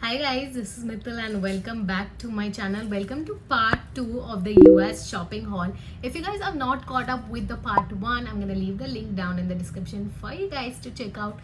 Hi guys, this is Mithil and welcome back to my channel. Welcome to part 2 of the US shopping haul. If you guys are not caught up with the part 1, I'm going to leave the link down in the description for you guys to check out.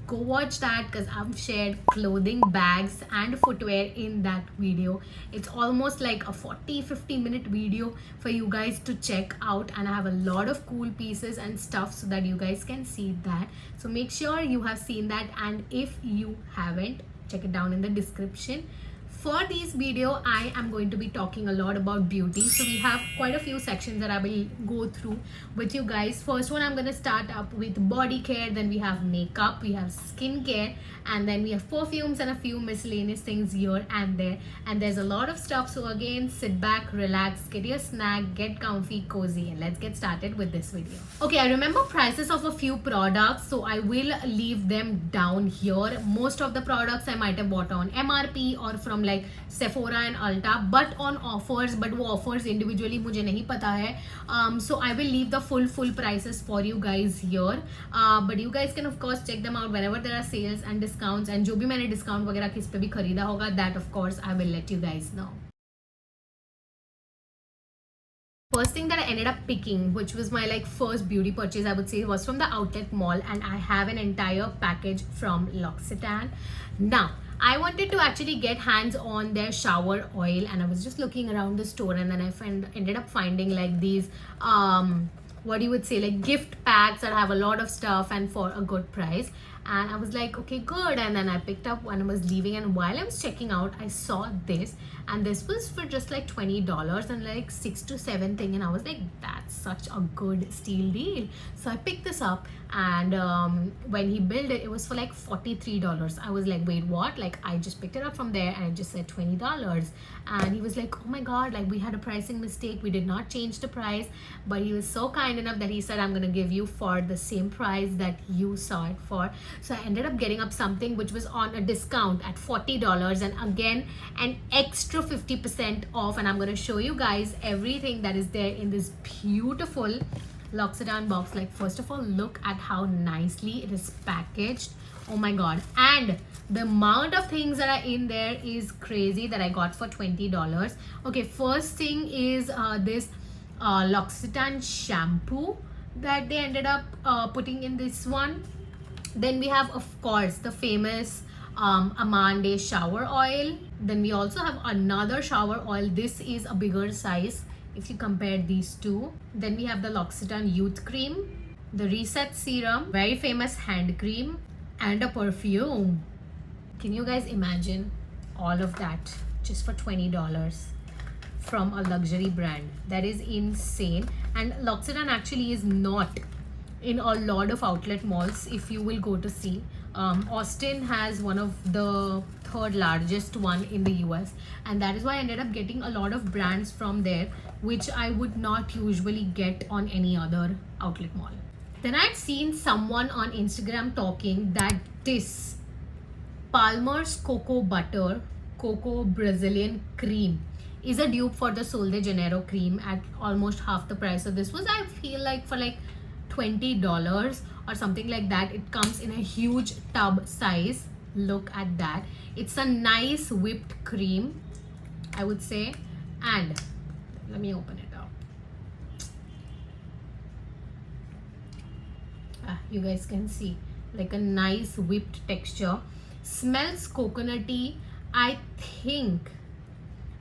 Go watch that because I've shared clothing, bags and footwear in that video. It's almost like a 40-50 minute video for you guys to check out, and I have a lot of cool pieces and stuff so that you guys can see that. So make sure you have seen that, and if you haven't, check it down in the description. For this video I am going to be talking a lot about beauty, so we have quite a few sections that I will go through with you guys. First one, I'm going to start up with body care, then we have makeup, we have skincare, and then we have perfumes and a few miscellaneous things here and there, and there's a lot of stuff. So again, sit back, relax, get your snack, get comfy, cozy, and let's get started with this video. Okay, I remember prices of a few products, so I will leave them down here. Most of the products I might have bought on MRP or from like Sephora and Ulta, but on offers, but वो offers individually मुझे नहीं पता है. So I will leave the full prices for you guys here, but you guys can of course check them out whenever there are sales and discounts, and जो भी मैंने discount वगैरह किस पे भी खरीदा होगा, that of course I will let you guys know. First thing that I ended up picking, which was my like first beauty purchase I would say, was from the outlet mall, and I have an entire package from L'Occitane. Now I wanted to actually get hands on their shower oil, and I was just looking around the store, and then I ended up finding like these what you would say, like gift packs that have a lot of stuff and for a good price. And I was like, okay, good. And then I picked up when I was leaving, and while I was checking out I saw this, and this was for just like $20 and like 6 to 7 thing, and I was like, that's such a good steal deal. So I picked this up, and when he billed it, it was for like $43. I was like, wait, what? Like I just picked it up from there and it just said $20, and he was like, oh my god, like we had a pricing mistake, we did not change the price. But he was so kind enough that he said, I'm gonna give you for the same price that you saw it for. So I ended up getting up something which was on a discount at $40, and again an extra 50% off, and I'm going to show you guys everything that is there in this beautiful L'Occitane box. Like first of all, look at how nicely it is packaged. Oh my god, and the amount of things that are in there is crazy that I got for $20. Okay, first thing is this L'Occitane shampoo that they ended up putting in this one. Then we have of course the famous Amande shower oil. Then we also have another shower oil. This is a bigger size if you compare these two. Then we have the L'Occitane youth cream, the reset serum, very famous hand cream, and a perfume. Can you guys imagine all of that just for $20 from a luxury brand? That is insane. And L'Occitane actually is not in a lot of outlet malls. If you will go to see, Austin has one of the third largest one in the US, and that is why I ended up getting a lot of brands from there, which I would not usually get on any other outlet mall. Then I'd seen someone on Instagram talking that this Palmer's Cocoa Butter Cocoa Brazilian Cream is a dupe for the Sol de Janeiro cream at almost half the price. So this was, I feel like, for like $20 or something like that. It comes in a huge tub size. Look at that. It's a nice whipped cream, I would say. And let me open it up. You guys can see like a nice whipped texture. Smells coconutty. I think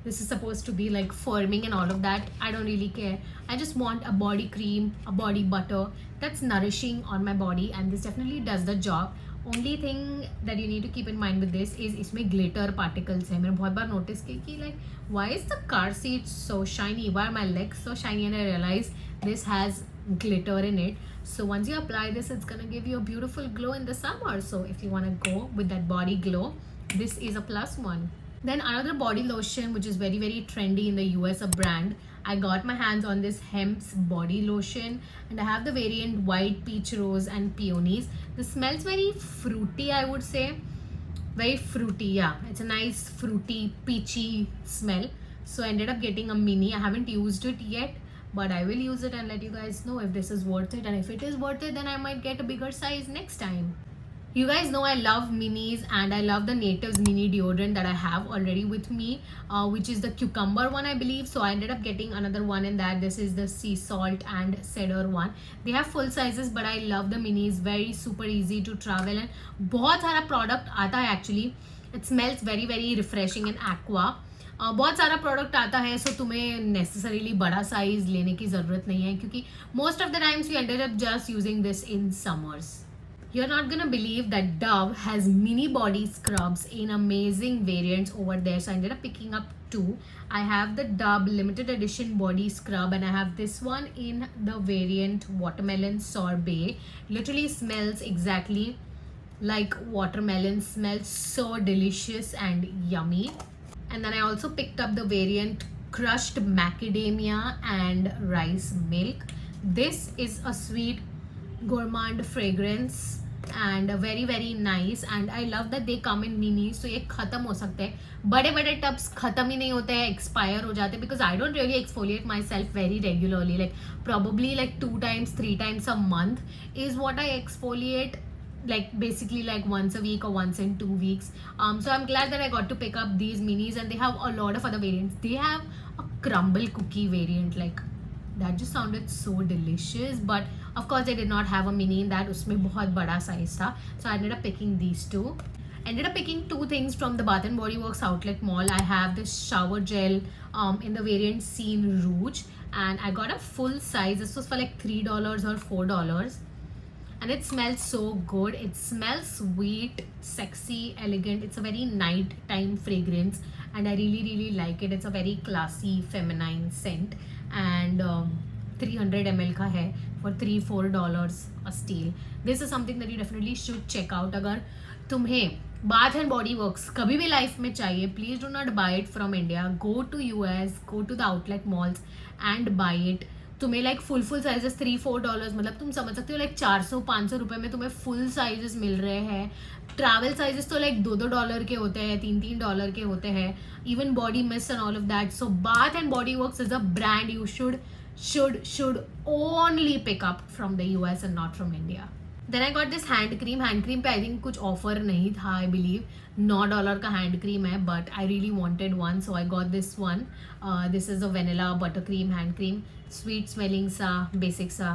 this is supposed to be like firming and all of that. I don't really care. I just want a body cream, a body butter that's nourishing on my body, and this definitely does the job. Only thing that you need to keep in mind with this is इसमें glitter particles है. मैंने बहुत बार notice किया कि like why is the car seat so shiny? Why are my legs so shiny? And I realized this has glitter in it. So once you apply this, it's gonna give you a beautiful glow in the summer. So if you wanna go with that body glow, this is a plus one. Then another body lotion which is very trendy in the US, a brand. I got my hands on this Hemp's body lotion, and I have the variant white, peach rose and peonies. This smells very fruity, I would say. Very fruity, yeah. It's a nice fruity, peachy smell. So I ended up getting a mini. I haven't used it yet, but I will use it and let you guys know if this is worth it. And if it is worth it, then I might get a bigger size next time. You guys know I love minis and I love the Natives mini deodorant that I have already with me, which is the cucumber one, I believe. So I ended up getting another one in that. This is the sea salt and cedar one. They have full sizes, but I love the minis. Very super easy to travel and बहुत सारा product आता है actually. It smells very very refreshing and aqua. बहुत सारा product आता है, सो तुम्हें necessarily बड़ा साइज लेने की ज़रूरत नहीं है, क्योंकि most of the times we ended up just using this in summers. You're not gonna believe that Dove has mini body scrubs in amazing variants over there. So I ended up picking up two. I have the Dove limited edition body scrub and I have this one in the variant watermelon sorbet. Literally smells exactly like watermelon. Smells so delicious and yummy. And then I also picked up the variant crushed macadamia and rice milk. This is a sweet gourmand fragrance and very very nice, and I love that they come in minis. So ये खत्म हो सकते हैं, बड़े बड़े tubs खत्म ही नहीं होते हैं, एक्सपायर हो जाते हैं, because I don't really exfoliate myself very regularly, like probably like 2 times 3 times a month is what I exfoliate, like basically like once a week or once in 2 weeks. So I'm glad that I got to pick up these minis, and they have a lot of other variants. They have a crumble cookie variant, like that just sounded so delicious, but of course they did not have a mini in that. उसमें बहुत बड़ा size था, so I ended up picking these two. Ended up picking two things from the Bath and Body Works outlet mall. I have this shower gel in the variant Scene Rouge, and I got a full size. This was for like $3 or $4, and it smells so good. It smells sweet, sexy, elegant. It's a very nighttime fragrance, and I really really like it. It's a very classy feminine scent, and 300 ml का है for $3-4 a steal. This is something that you definitely should check out. अगर तुम्हें bath and body works कभी भी life में चाहिए, please do not buy it from India. Go to US, go to the outlet malls and buy it. तुम्हें like full sizes $3-4, मतलब तुम समझ सकते हो लाइक 400-500 रुपये में तुम्हें फुल साइजेस मिल रहे हैं. ट्रैवल साइजेस तो लाइक $2 के होते हैं, $3 के होते हैं. Even body mist and all of that. So bath and body works is a brand you should only pick up from the US and not from India. Then I got this hand cream. Hand cream पे I think कुछ offer नहीं था, I believe. $9 का hand cream है, but I really wanted one, so I got this one. This is a vanilla buttercream hand cream. Sweet smelling सा, basic सा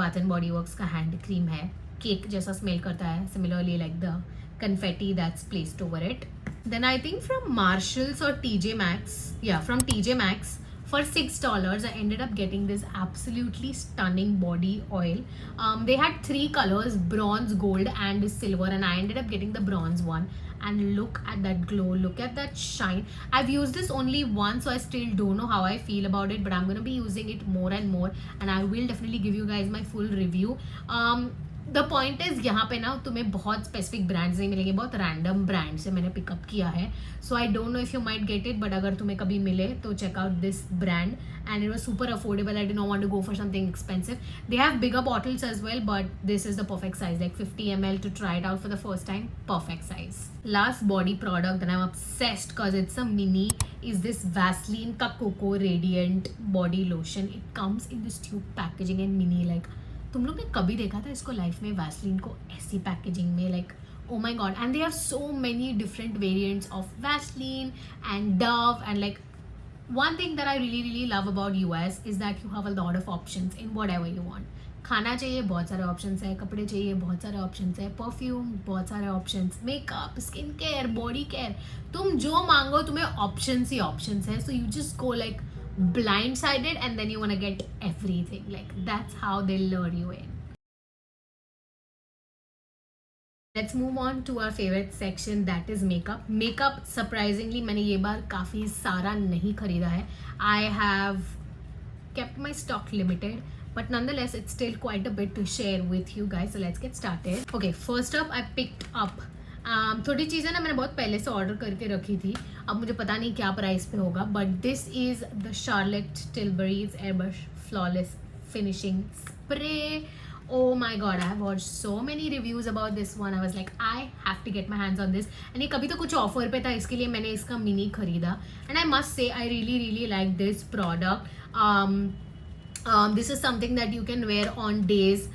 Bath and Body Works का hand cream है. Cake जैसा smell करता है, similarly like the confetti that's placed over it. Then I think from Marshalls or TJ Maxx, from TJ Maxx, for $6 I ended up getting this absolutely stunning body oil. They had 3 colors, bronze, gold and silver, and I ended up getting the bronze one. And look at that glow, look at that shine. I've used this only once, so I still don't know how I feel about it, but I'm going to be using it more and more, and I will definitely give you guys my full review. The point is यहाँ पे ना तुम्हें बहुत specific brands नहीं मिलेंगे, बहुत random brand से मैंने पिकअप किया है. So I don't know if you might get it, but अगर तुम्हें कभी मिले तो check out this brand. And it was super affordable. I did not want to go for something expensive. They have bigger bottles as well, but this is the perfect size, like 50 ml to try it out for the first time. Perfect size. Last body product that I'm obsessed because it's a mini is this Vaseline का Coco Radiant body lotion. It comes in this tube packaging and mini. Like तुम लोग ने कभी देखा था इसको life में, Vaseline को ऐसी पैकेजिंग में? Like oh my god. And they have so many different variants of Vaseline and Dove, and like one thing that I really really love about US is that you have a lot of options in whatever you want. खाना चाहिए बहुत सारे options है, कपड़े चाहिए बहुत सारे options है, परफ्यूम बहुत सारे options, makeup, skin care, body care, तुम जो मांगो तुम्हें ऑप्शंस ही ऑप्शंस है. So you just go like blindsided and then you want to get everything. Like that's how they lure you in. Let's move on to our favorite section, that is makeup. Makeup surprisingly मैंने ये बार काफ़ी सारा नहीं खरीदा है. I have kept my stock limited, but nonetheless it's still quite a bit to share with you guys. So let's get started. Okay, first up I picked up थोड़ी चीज़ें ना मैंने बहुत पहले से ऑर्डर करके रखी थी. अब मुझे पता नहीं क्या प्राइस पे होगा, but this is the Charlotte Tilbury's airbrush flawless finishing spray. Oh my god, I have watched so many reviews about this one. I was like, I have to get my hands on this. And ये कभी तो कुछ offer पे था, इसके लिए मैंने इसका मिनी खरीदा. And I must say, I really really like this product. This is something that you can wear on days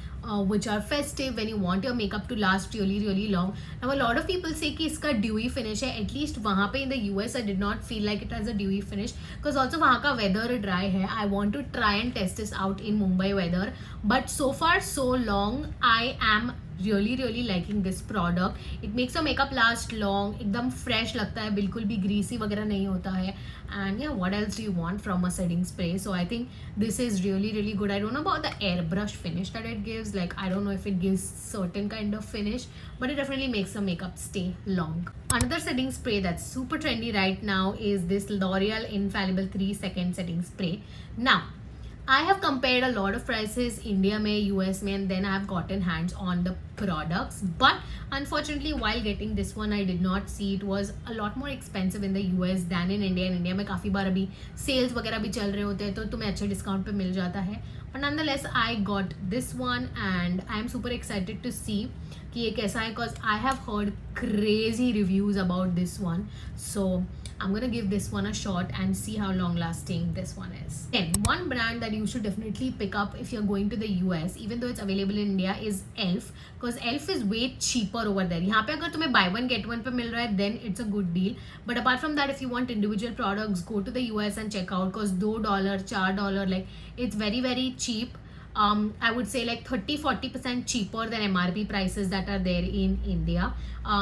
which are festive when you want your makeup to last really long. Now a lot of people say कि इसका dewy finish है. At least वहाँ पे in the US I did not feel like it has a dewy finish because also वहाँ का weather dry है. I want to try and test this out in Mumbai weather, but so far so long I am really liking this product. It makes your makeup last long, एकदम fresh लगता है, बिल्कुल भी greasy वगैरह नहीं होता है. And yeah, what else do you want from a setting spray? So I think this is really good. I don't know about the airbrush finish that it gives. Like I don't know if it gives certain kind of finish, but it definitely makes the makeup stay long. Another setting spray that's super trendy right now is this L'Oreal Infallible 3-second setting spray. Now I have compared a lot of prices India mein, US mein, and then I have gotten hands on the products, but unfortunately while getting this one I did not see it was a lot more expensive in the US than in India. In India में काफ़ी बार अभी sales वगैरह भी चल रहे होते हैं तो तुम्हें अच्छे discount पे मिल जाता है. But nonetheless I got this one and I am super excited to see कि ये कैसा है because I have heard crazy reviews about this one. So I'm gonna give this one a shot and see how long lasting this one is. Then one brand that you should definitely pick up if you're going to the US, even though it's available in India, is ELF, because ELF is way cheaper over there. यहाँ पे अगर तुम्हें buy one get one पे मिल रहा है then it's a good deal. But apart from that, if you want individual products, go to the US and check out because $2, $4, like it's very cheap. I would say like 30-40% cheaper than MRP prices that are there in India.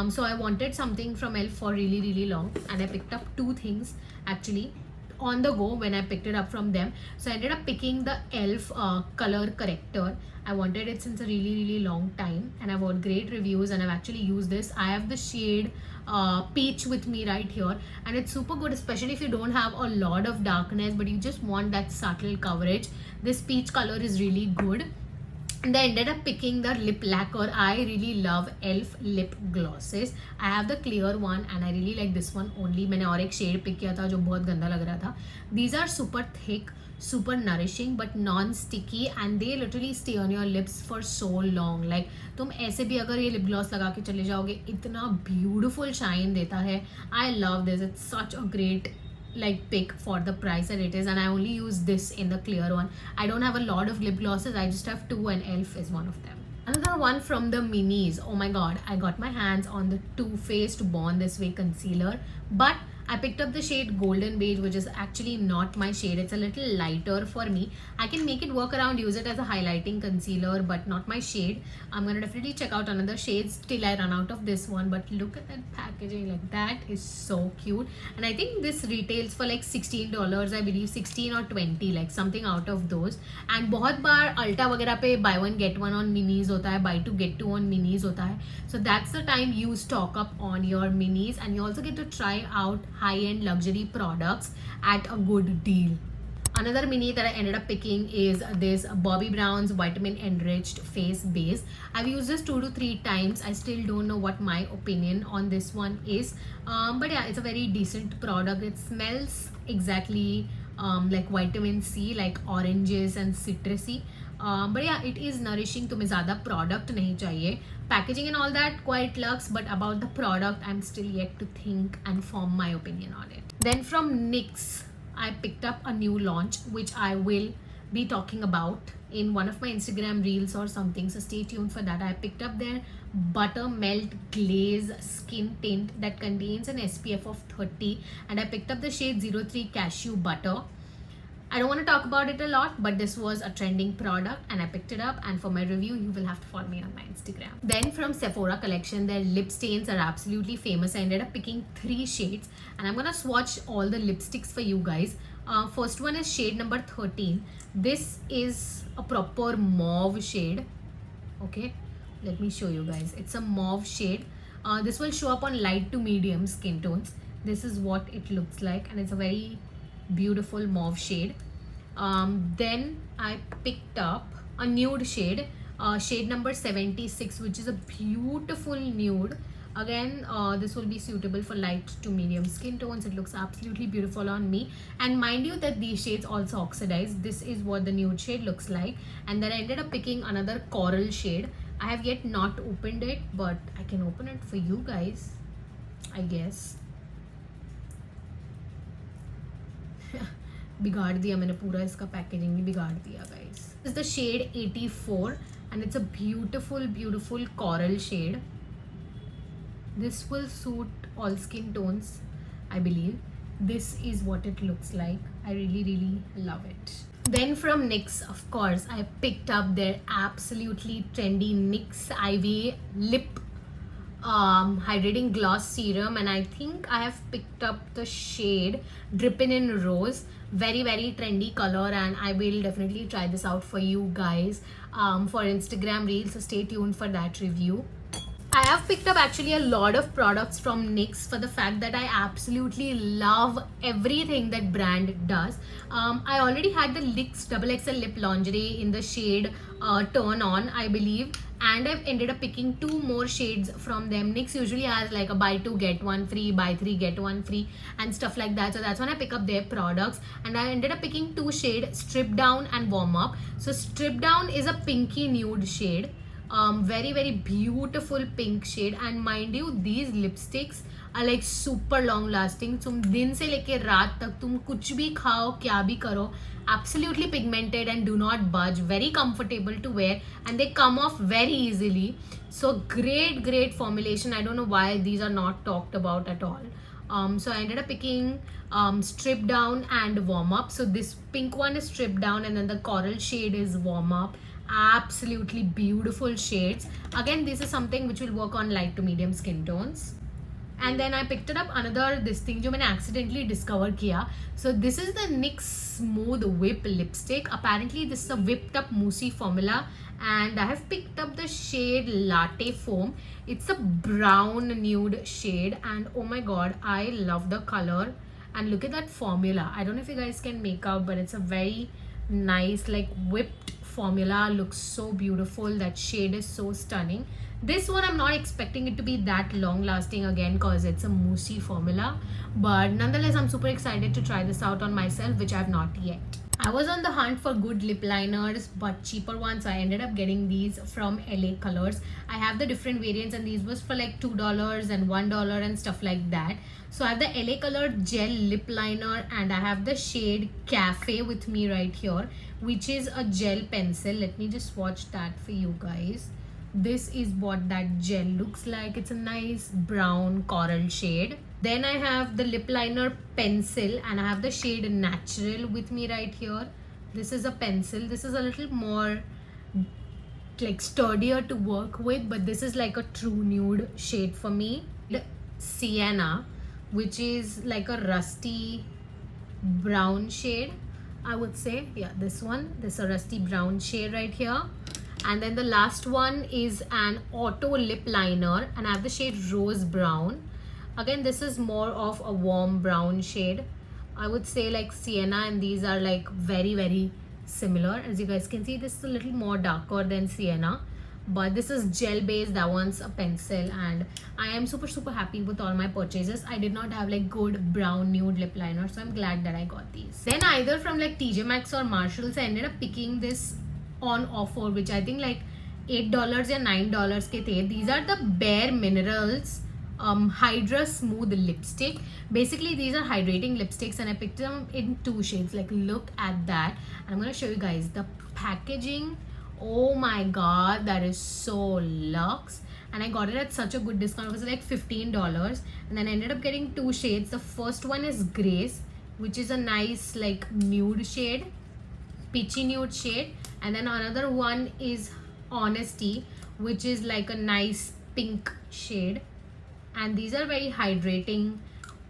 So I wanted something from ELF for really long, and I picked up two things actually on the go when I picked it up from them. So I ended up picking the ELF color corrector. I wanted it since a really long time, and I've heard great reviews, and I've actually used this. I have the shade peach with me right here, and it's super good, especially if you don't have a lot of darkness but you just want that subtle coverage. This peach color is really good. And I ended up picking the lip lacquer. I really love ELF lip glosses. I have the clear one and I really like this one only. मैंने और एक shade pick किया था जो बहुत गंदा लग रहा था. These are super thick, super nourishing but non-sticky, and they literally stay on your lips for so long. Like तुम ऐसे भी अगर ये lip gloss लगा के चले जाओगे, इतना beautiful shine देता है. I love this. It's such a great like pick for the price that it is, and I only use this in the clear one. I don't have a lot of lip glosses. I just have two, and ELF is one of them. Another one from the minis. Oh my god, I got my hands on the Too Faced Born This Way concealer, but I picked up the shade Golden Beige, which is actually not my shade. It's a little lighter for me. I can make it work around, use it as a highlighting concealer, but not my shade. I'm gonna definitely check out another shades till I run out of this one. But look at that packaging, like that is so cute. And I think this retails for like $16, I believe 16 or 20, like something out of those. And बहुत बार Ulta वगैरह पे buy one get one on minis होता है, buy two get two on minis होता है. So that's the time you stock up on your minis, and you also get to try out high-end luxury products at a good deal. Another mini that I ended up picking is this Bobbi Brown's Vitamin Enriched Face Base. I've used this 2 to 3 times. I still don't know what my opinion on this one is. But yeah, it's a very decent product. It smells exactly like vitamin C, like oranges and citrusy. But yeah, it is nourishing. तुम्हें ज़्यादा product नहीं चाहिए. Packaging and all that quite lux, but about the product I'm still yet to think and form my opinion on it. Then from NYX, I picked up a new launch which I will be talking about in one of my Instagram reels or something, so stay tuned for that. I picked up their Butter Melt Glaze Skin Tint that contains an SPF of 30, and I picked up the shade 03 Cashew Butter. I don't want to talk about it a lot, but this was a trending product and I picked it up, and for my review you will have to follow me on my Instagram. Then from Sephora collection, their lip stains are absolutely famous. I ended up picking 3 shades, and I'm gonna swatch all the lipsticks for you guys. First one is shade number 13. This is a proper mauve shade. Okay, let me show you guys. It's a mauve shade. This will show up on light to medium skin tones. This is what it looks like, and it's a very beautiful mauve shade. Then I picked up a nude shade, shade number 76, which is a beautiful nude. Again, this will be suitable for light to medium skin tones. It looks absolutely beautiful on me, and mind you that these shades also oxidize. This is what the nude shade looks like. And then I ended up picking another coral shade. I have yet not opened it, but I can open it for you guys, I guess. बिगाड़ दिया मैंने पूरा, इसका packaging भी बिगाड़ दिया guys. This is the shade 84. and it's a beautiful, beautiful coral shade. This will suit all skin tones, I believe. This is what it looks like. I really, really love it. Then from NYX, of course, I picked up their absolutely trendy NYX IV lip hydrating gloss serum, and I think I have picked up the shade Drippin' in Rose. Very, very trendy color, and I will definitely try this out for you guys for Instagram Reels, so stay tuned for that review. I have picked up actually a lot of products from NYX for the fact that I absolutely love everything that brand does. I already had the NYX XXL lip lingerie in the shade Turn On, I believe, and I've ended up picking 2 more shades from them. NYX usually has like a buy 2 get 1 free, buy 3 get 1 free and stuff like that. So that's when I pick up their products, and I ended up picking 2 shades, Strip Down and Warm Up. So Strip Down is a pinky nude shade. Very, very beautiful pink shade, and mind you, these lipsticks are like super long lasting. तुम दिन से लेके रात तक तुम कुछ भी खाओ, क्या भी करो, absolutely pigmented and do not budge. Very comfortable to wear, and they come off very easily. So great formulation. I don't know why these are not talked about at all. So I ended up picking Strip Down and Warm Up. So this pink one is Strip Down, and then the coral shade is Warm Up. Absolutely beautiful shades. Again, this is something which will work on light to medium skin tones. And then I picked it up another this thing जो मैंने accidentally discovered किया. So this is the NYX Smooth Whip lipstick. Apparently this is a whipped up moussey formula, and I have picked up the shade Latte Foam. It's a brown nude shade, and oh my god, I love the color. And look at that formula. I don't know if you guys can make out, but it's a very nice like whipped formula. Looks so beautiful. That shade is so stunning. This one I'm not expecting it to be that long lasting again because it's a moussey formula, but nonetheless I'm super excited to try this out on myself, which I have not yet. I was on the hunt for good lip liners but cheaper ones, so I ended up getting these from LA Colors. I have the different variants, and these was for like $2 and $1 and stuff like that. So I have the LA Color gel lip liner, and I have the shade Cafe with me right here, which is a gel pencil. Let me just swatch that for you guys. This is what that gel looks like. It's a nice brown coral shade. Then I have the lip liner pencil, and I have the shade Natural with me right here. This is a pencil. This is a little more like sturdier to work with, but this is like a true nude shade for me. Sienna, which is like a rusty brown shade, I would say. Yeah, this one. This is a rusty brown shade right here. And then the last one is an auto lip liner, and I have the shade Rose Brown. Again, this is more of a warm brown shade. I would say like Sienna, and these are like very similar. As you guys can see, this is a little more darker than Sienna, but this is gel based. That one's a pencil, and I am super happy with all my purchases. I did not have like good brown nude lip liner, so I'm glad that I got these. Then either from like TJ Maxx or Marshalls, I ended up picking this on offer, which I think like $8 or $9 ke the. These are the Bare Minerals Hydra Smooth Lipstick. Basically these are hydrating lipsticks, and I picked them in 2 shades. Like look at that. I'm gonna show you guys the packaging. Oh my god, that is so luxe, and I got it at such a good discount. It was like $15, and then I ended up getting 2 shades. The first one is Grace, which is a nice like nude shade, peachy nude shade, and then another one is Honesty, which is like a nice pink shade. And these are very hydrating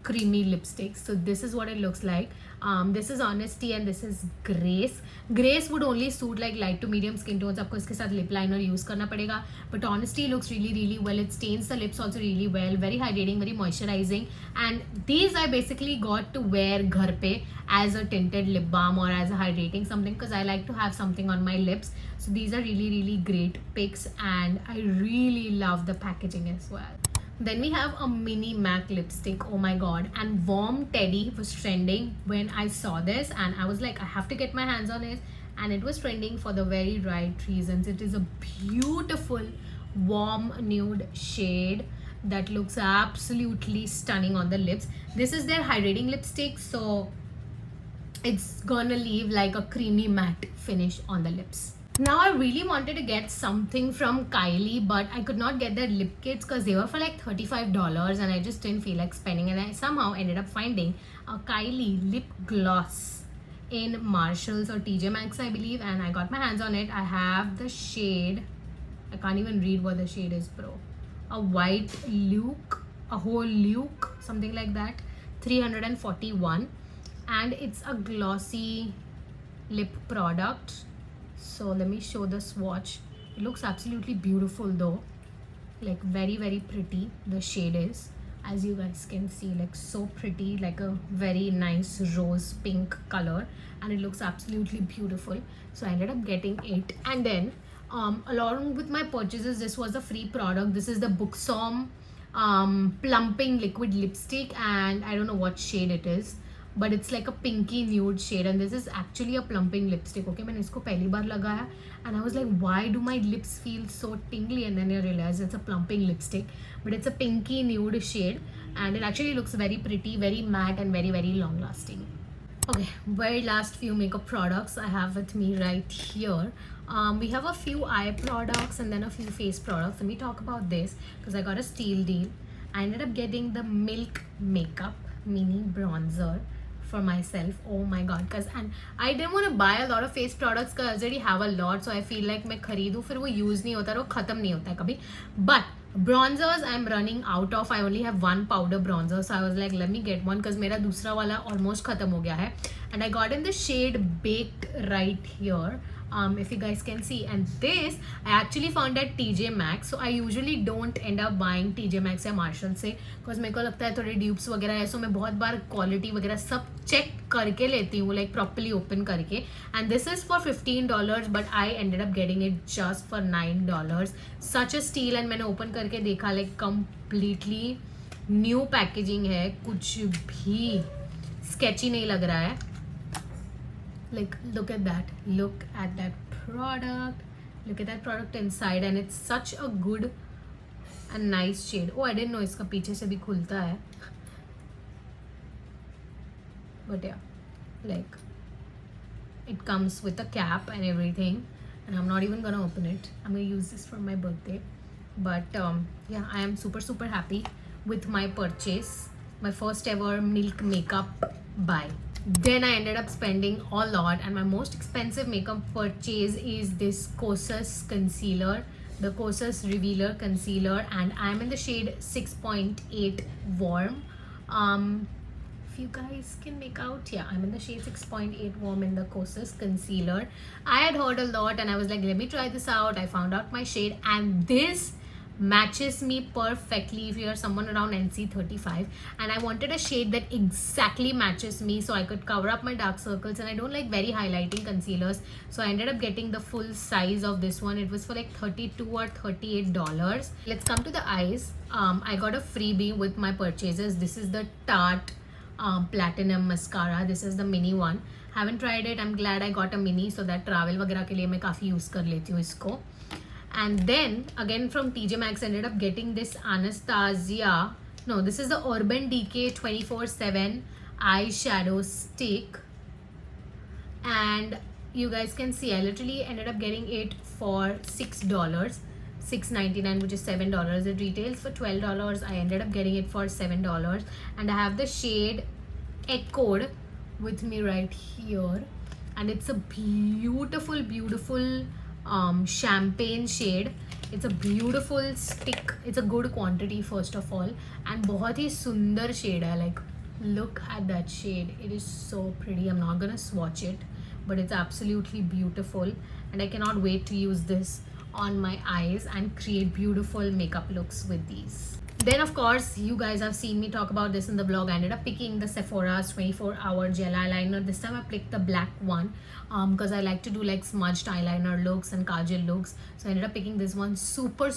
creamy lipsticks. So this is what it looks like. This is Honesty and this is Grace. Grace would only suit like light to medium skin tones. आपको इसके साथ lip liner use करना पड़ेगा. But Honesty looks really well. It stains the lips also really well. Very hydrating, very moisturizing. And these I basically got to wear घर पे as a tinted lip balm or as a hydrating something, because I like to have something on my lips. So these are really great picks, and I really love the packaging as well. Then we have a mini MAC lipstick. Oh my god. And Warm Teddy was trending when I saw this, and I was like, I have to get my hands on it. And it was trending for the very right reasons. It is a beautiful warm nude shade that looks absolutely stunning on the lips. This is their hydrating lipstick, so it's gonna leave like a creamy matte finish on the lips. Now I really wanted to get something from Kylie, but I could not get their lip kits because they were for like $35 and I just didn't feel like spending. And I somehow ended up finding a Kylie lip gloss in Marshalls or TJ Maxx, I believe, and I got my hands on it. I have the shade, I can't even read what the shade is, bro. A white Luke, a whole Luke, something like that. 341, and it's a glossy lip product. So let me show the swatch. It looks absolutely beautiful though, like very very pretty. The shade is, as you guys can see, like so pretty, like a very nice rose pink color, and it looks absolutely beautiful. So I ended up getting it, and then along with my purchases, this was a free product. This is the Buxom plumping liquid lipstick, and I don't know what shade it is, but it's like a pinky nude shade, and this is actually a plumping lipstick. Okay, मैंने इसको पहली बार लगाया and I was like, why do my lips feel so tingly? And then I realized it's a plumping lipstick, but it's a pinky nude shade, and it actually looks very pretty, very matte, and very very long lasting. Okay, very last few makeup products I have with me right here. We have a few eye products and then a few face products. Let me talk about this because I got a steal deal. I ended up getting the Milk Makeup mini bronzer for myself. Oh my god, because and I didn't want to buy a lot of face products because I already have a lot, so I feel like मैं खरीदूँ फिर वो use नहीं होता, वो खत्म नहीं होता है कभी. But bronzers I'm running out of. I only have one powder bronzer, so I was like, let me get one because मेरा दूसरा वाला almost खत्म हो गया है. And I got in the shade Baked right here. If you guys can see, and this I actually found at TJ Maxx. So I usually don't end up buying TJ Maxx या Marshall से because मेरे को लगता है थोड़े dupes वगैरह है, so मैं बहुत बार quality वगैरह सब check करके लेती हूँ, like properly open करके. And this is for $15, but I ended up getting it just for $9. Such a steal. And मैंने open करके देखा, like completely new packaging है, कुछ भी sketchy नहीं लग रहा है. Like look at that product, look at that product inside, and it's such a good and nice shade. Oh, I didn't know इसका पीछे से भी खुलता है, but yeah, like it comes with a cap and everything, and I'm not even gonna open it. I'm gonna use this for my birthday. But yeah, I am super happy with my purchase, my first ever Milk Makeup buy. Then I ended up spending a lot, and my most expensive makeup purchase is this Kosas concealer, the Kosas Revealer concealer, and I'm in the shade 6.8 warm. If you guys can make out, yeah, I'm in the shade 6.8 warm in the Kosas concealer. I had heard a lot and I was like, let me try this out. I found out my shade, and this matches me perfectly if you are someone around NC35, and I wanted a shade that exactly matches me so I could cover up my dark circles, and I don't like very highlighting concealers, so I ended up getting the full size of this one. It was for like $32 or $38. Let's come to the eyes. I got a freebie with my purchases. This is the Tarte Platinum mascara. This is the mini one. Haven't tried it. I'm glad I got a mini so that travel वगैरह के लिए मैं काफ़ी use कर लेती हूँ इसको. And then again from TJ Maxx ended up getting this Anastasia, no, this is the Urban Decay 24/7 eyeshadow stick, and you guys can see I literally ended up getting it for $6, $6.99, which is $7. It retails for $12. I ended up getting it for $7, and I have the shade Echoed with me right here, and it's a beautiful champagne shade. It's a beautiful stick. It's a good quantity first of all, and बहुत ही सुंदर shade है. Like look at that shade. It is so pretty. I'm not gonna swatch it, but it's absolutely beautiful, and I cannot wait to use this on my eyes and create beautiful makeup looks with these. Then of course you guys have seen me talk about this in the blog. I ended up picking the Sephora's 24-hour gel eyeliner. This time I picked the black one because I like to do like smudged eyeliner looks and kajal looks, so I ended up picking this one. Super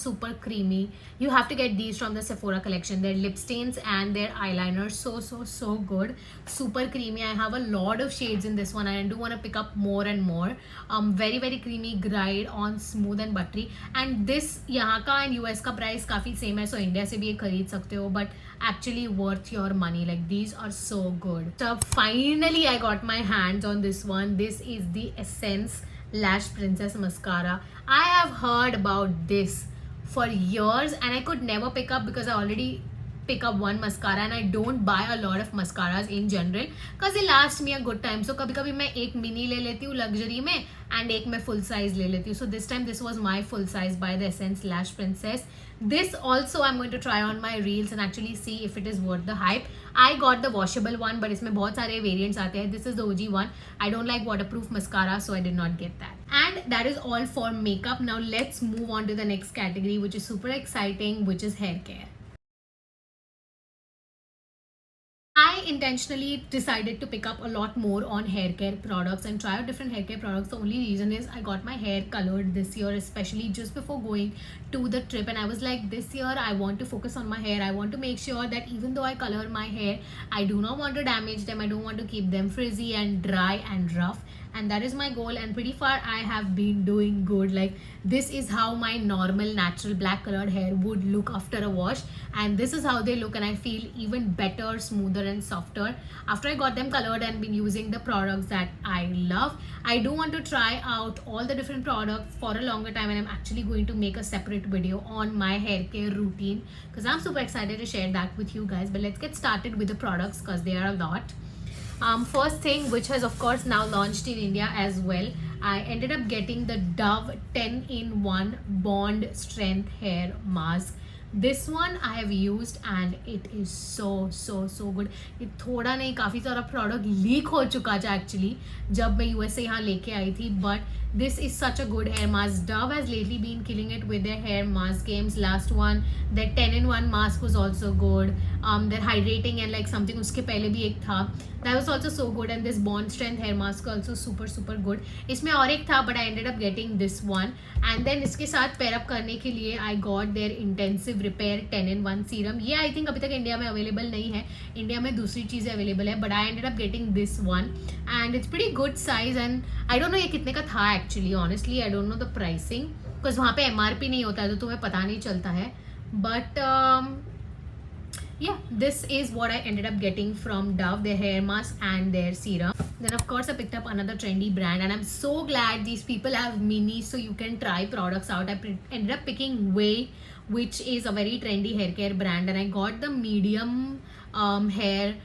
creamy. You have to get these from the Sephora collection. Their lip stains and their eyeliner so good. Super creamy. I have a lot of shades in this one, and I do want to pick up more and more. Very creamy, glide on, smooth and buttery. And this यहाँ का and US का price काफ़ी same है, so India से भी ये खरीद सकते हो, but actually worth your money. Like these are so good. So finally I got my hands on this one. This is the Essence Lash Princess mascara. I have heard about this for years and I could never pick up because I already pick up one mascara and I don't buy a lot of mascaras in general because they last me a good time. So कभी कभी मैं एक mini ले लेती हूँ luxury में and एक मैं full size ले लेती हूँ. So this time this was my full size by the Essence Lash Princess. This also I'm going to try on my reels and actually see if it is worth the hype. I got the washable one but इसमें बहुत सारे variants आते हैं. This is the OG one. I don't like waterproof mascara so I did not get that. And that is all for makeup. Now let's move on to the next category which is super exciting, which is hair care. I intentionally decided to pick up a lot more on hair care products and try out different hair care products. The only reason is I got my hair colored this year, especially just before going to the trip, and I was like, this year I want to focus on my hair. I want to make sure that even though I color my hair, I do not want to damage them. I don't want to keep them frizzy and dry and rough, and that is my goal. And pretty far I have been doing good. Like, this is how my normal natural black colored hair would look after a wash, and this is how they look, and I feel even better, smoother and softer after I got them colored and been using the products that I love. I do want to try out all the different products for a longer time, and I'm actually going to make a separate video on my hair care routine because I'm super excited to share that with you guys. But let's get started with the products because they are a lot. First thing, which has of course now launched in India as well, I ended up getting the Dove 10-in-1 Bond Strength Hair Mask. This one I have used and it is so good. ये थोड़ा नहीं, काफ़ी सारा product leak हो चुका था actually जब मैं यूएस से यहाँ लेके आई थी, but this is such a good hair mask. Dove has lately been killing it with their hair mask games. Last one, their 10-in-1 mask was also good. Their hydrating and like something उसके पहले भी एक था, that was also so good. And this Bond Strength hair mask also super good. इसमें और एक था but I ended up getting this one. And then इसके साथ pair up करने के लिए I got their Intensive Repair 10-in-1 serum. ये I think अभी तक इंडिया में अवेलेबल नहीं है, इंडिया में दूसरी चीज़ें अवेलेबल है, but I ended up getting this one and it's pretty good size. And I don't know ये कितने का था actually, honestly I don't know the pricing because वहाँ पे MRP नहीं होता है तो तुम्हें पता नहीं चलता है, but yeah, this is what I ended up getting from Dove, their hair mask and their serum. Then of course I picked up another trendy brand and I'm so glad these people have minis so you can try products out. I ended up picking Way, which is a very trendy hair care brand, and I got the medium hair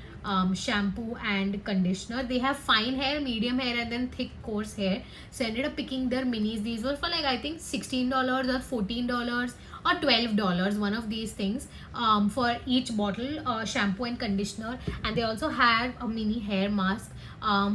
shampoo and conditioner. They have fine hair, medium hair and then thick coarse hair, so I ended up picking their minis. These were for like I think $16 or $14 or $12, one of these things, for each bottle, shampoo and conditioner. And they also had a mini hair mask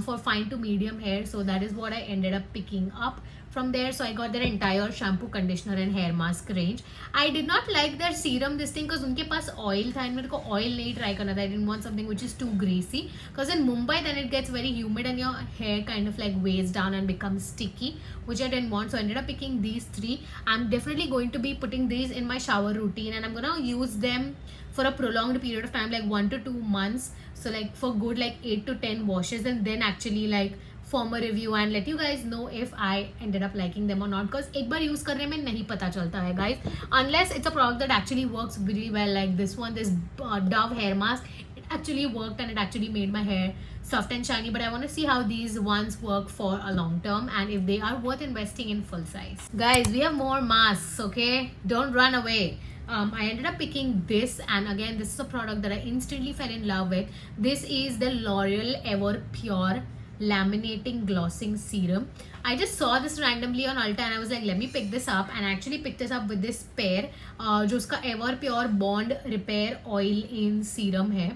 for fine to medium hair, so that is what I ended up picking up from there. So I got their entire shampoo, conditioner and hair mask range. I did not like their serum this thing because उनके पास oil था and मेरे को oil नहीं try करना था. I didn't want something which is too greasy because in Mumbai then it gets very humid and your hair kind of like weighs down and becomes sticky, which I didn't want. So I ended up picking these three. I'm definitely going to be putting these in my shower routine and I'm gonna use them for a prolonged period of time, like 1 to 2 months. So like for good like 8 to 10 washes, and then actually like form a review and let you guys know if I ended up liking them or not, because एक बार use करने में नहीं पता चलता है guys, unless it's a product that actually works really well. Like this one, this Dove hair mask, it actually worked and it actually made my hair soft and shiny, but I want to see how these ones work for a long term and if they are worth investing in full size. Guys, we have more masks, okay? Don't run away. I ended up picking this, and again this is a product that I instantly fell in love with. This is the L'Oreal Ever Pure Laminating Glossing Serum. I just saw this randomly on Ulta and I was like, let me pick this up, and I actually picked this up with this pair जो उसका Ever Pure Bond Repair Oil in Serum है.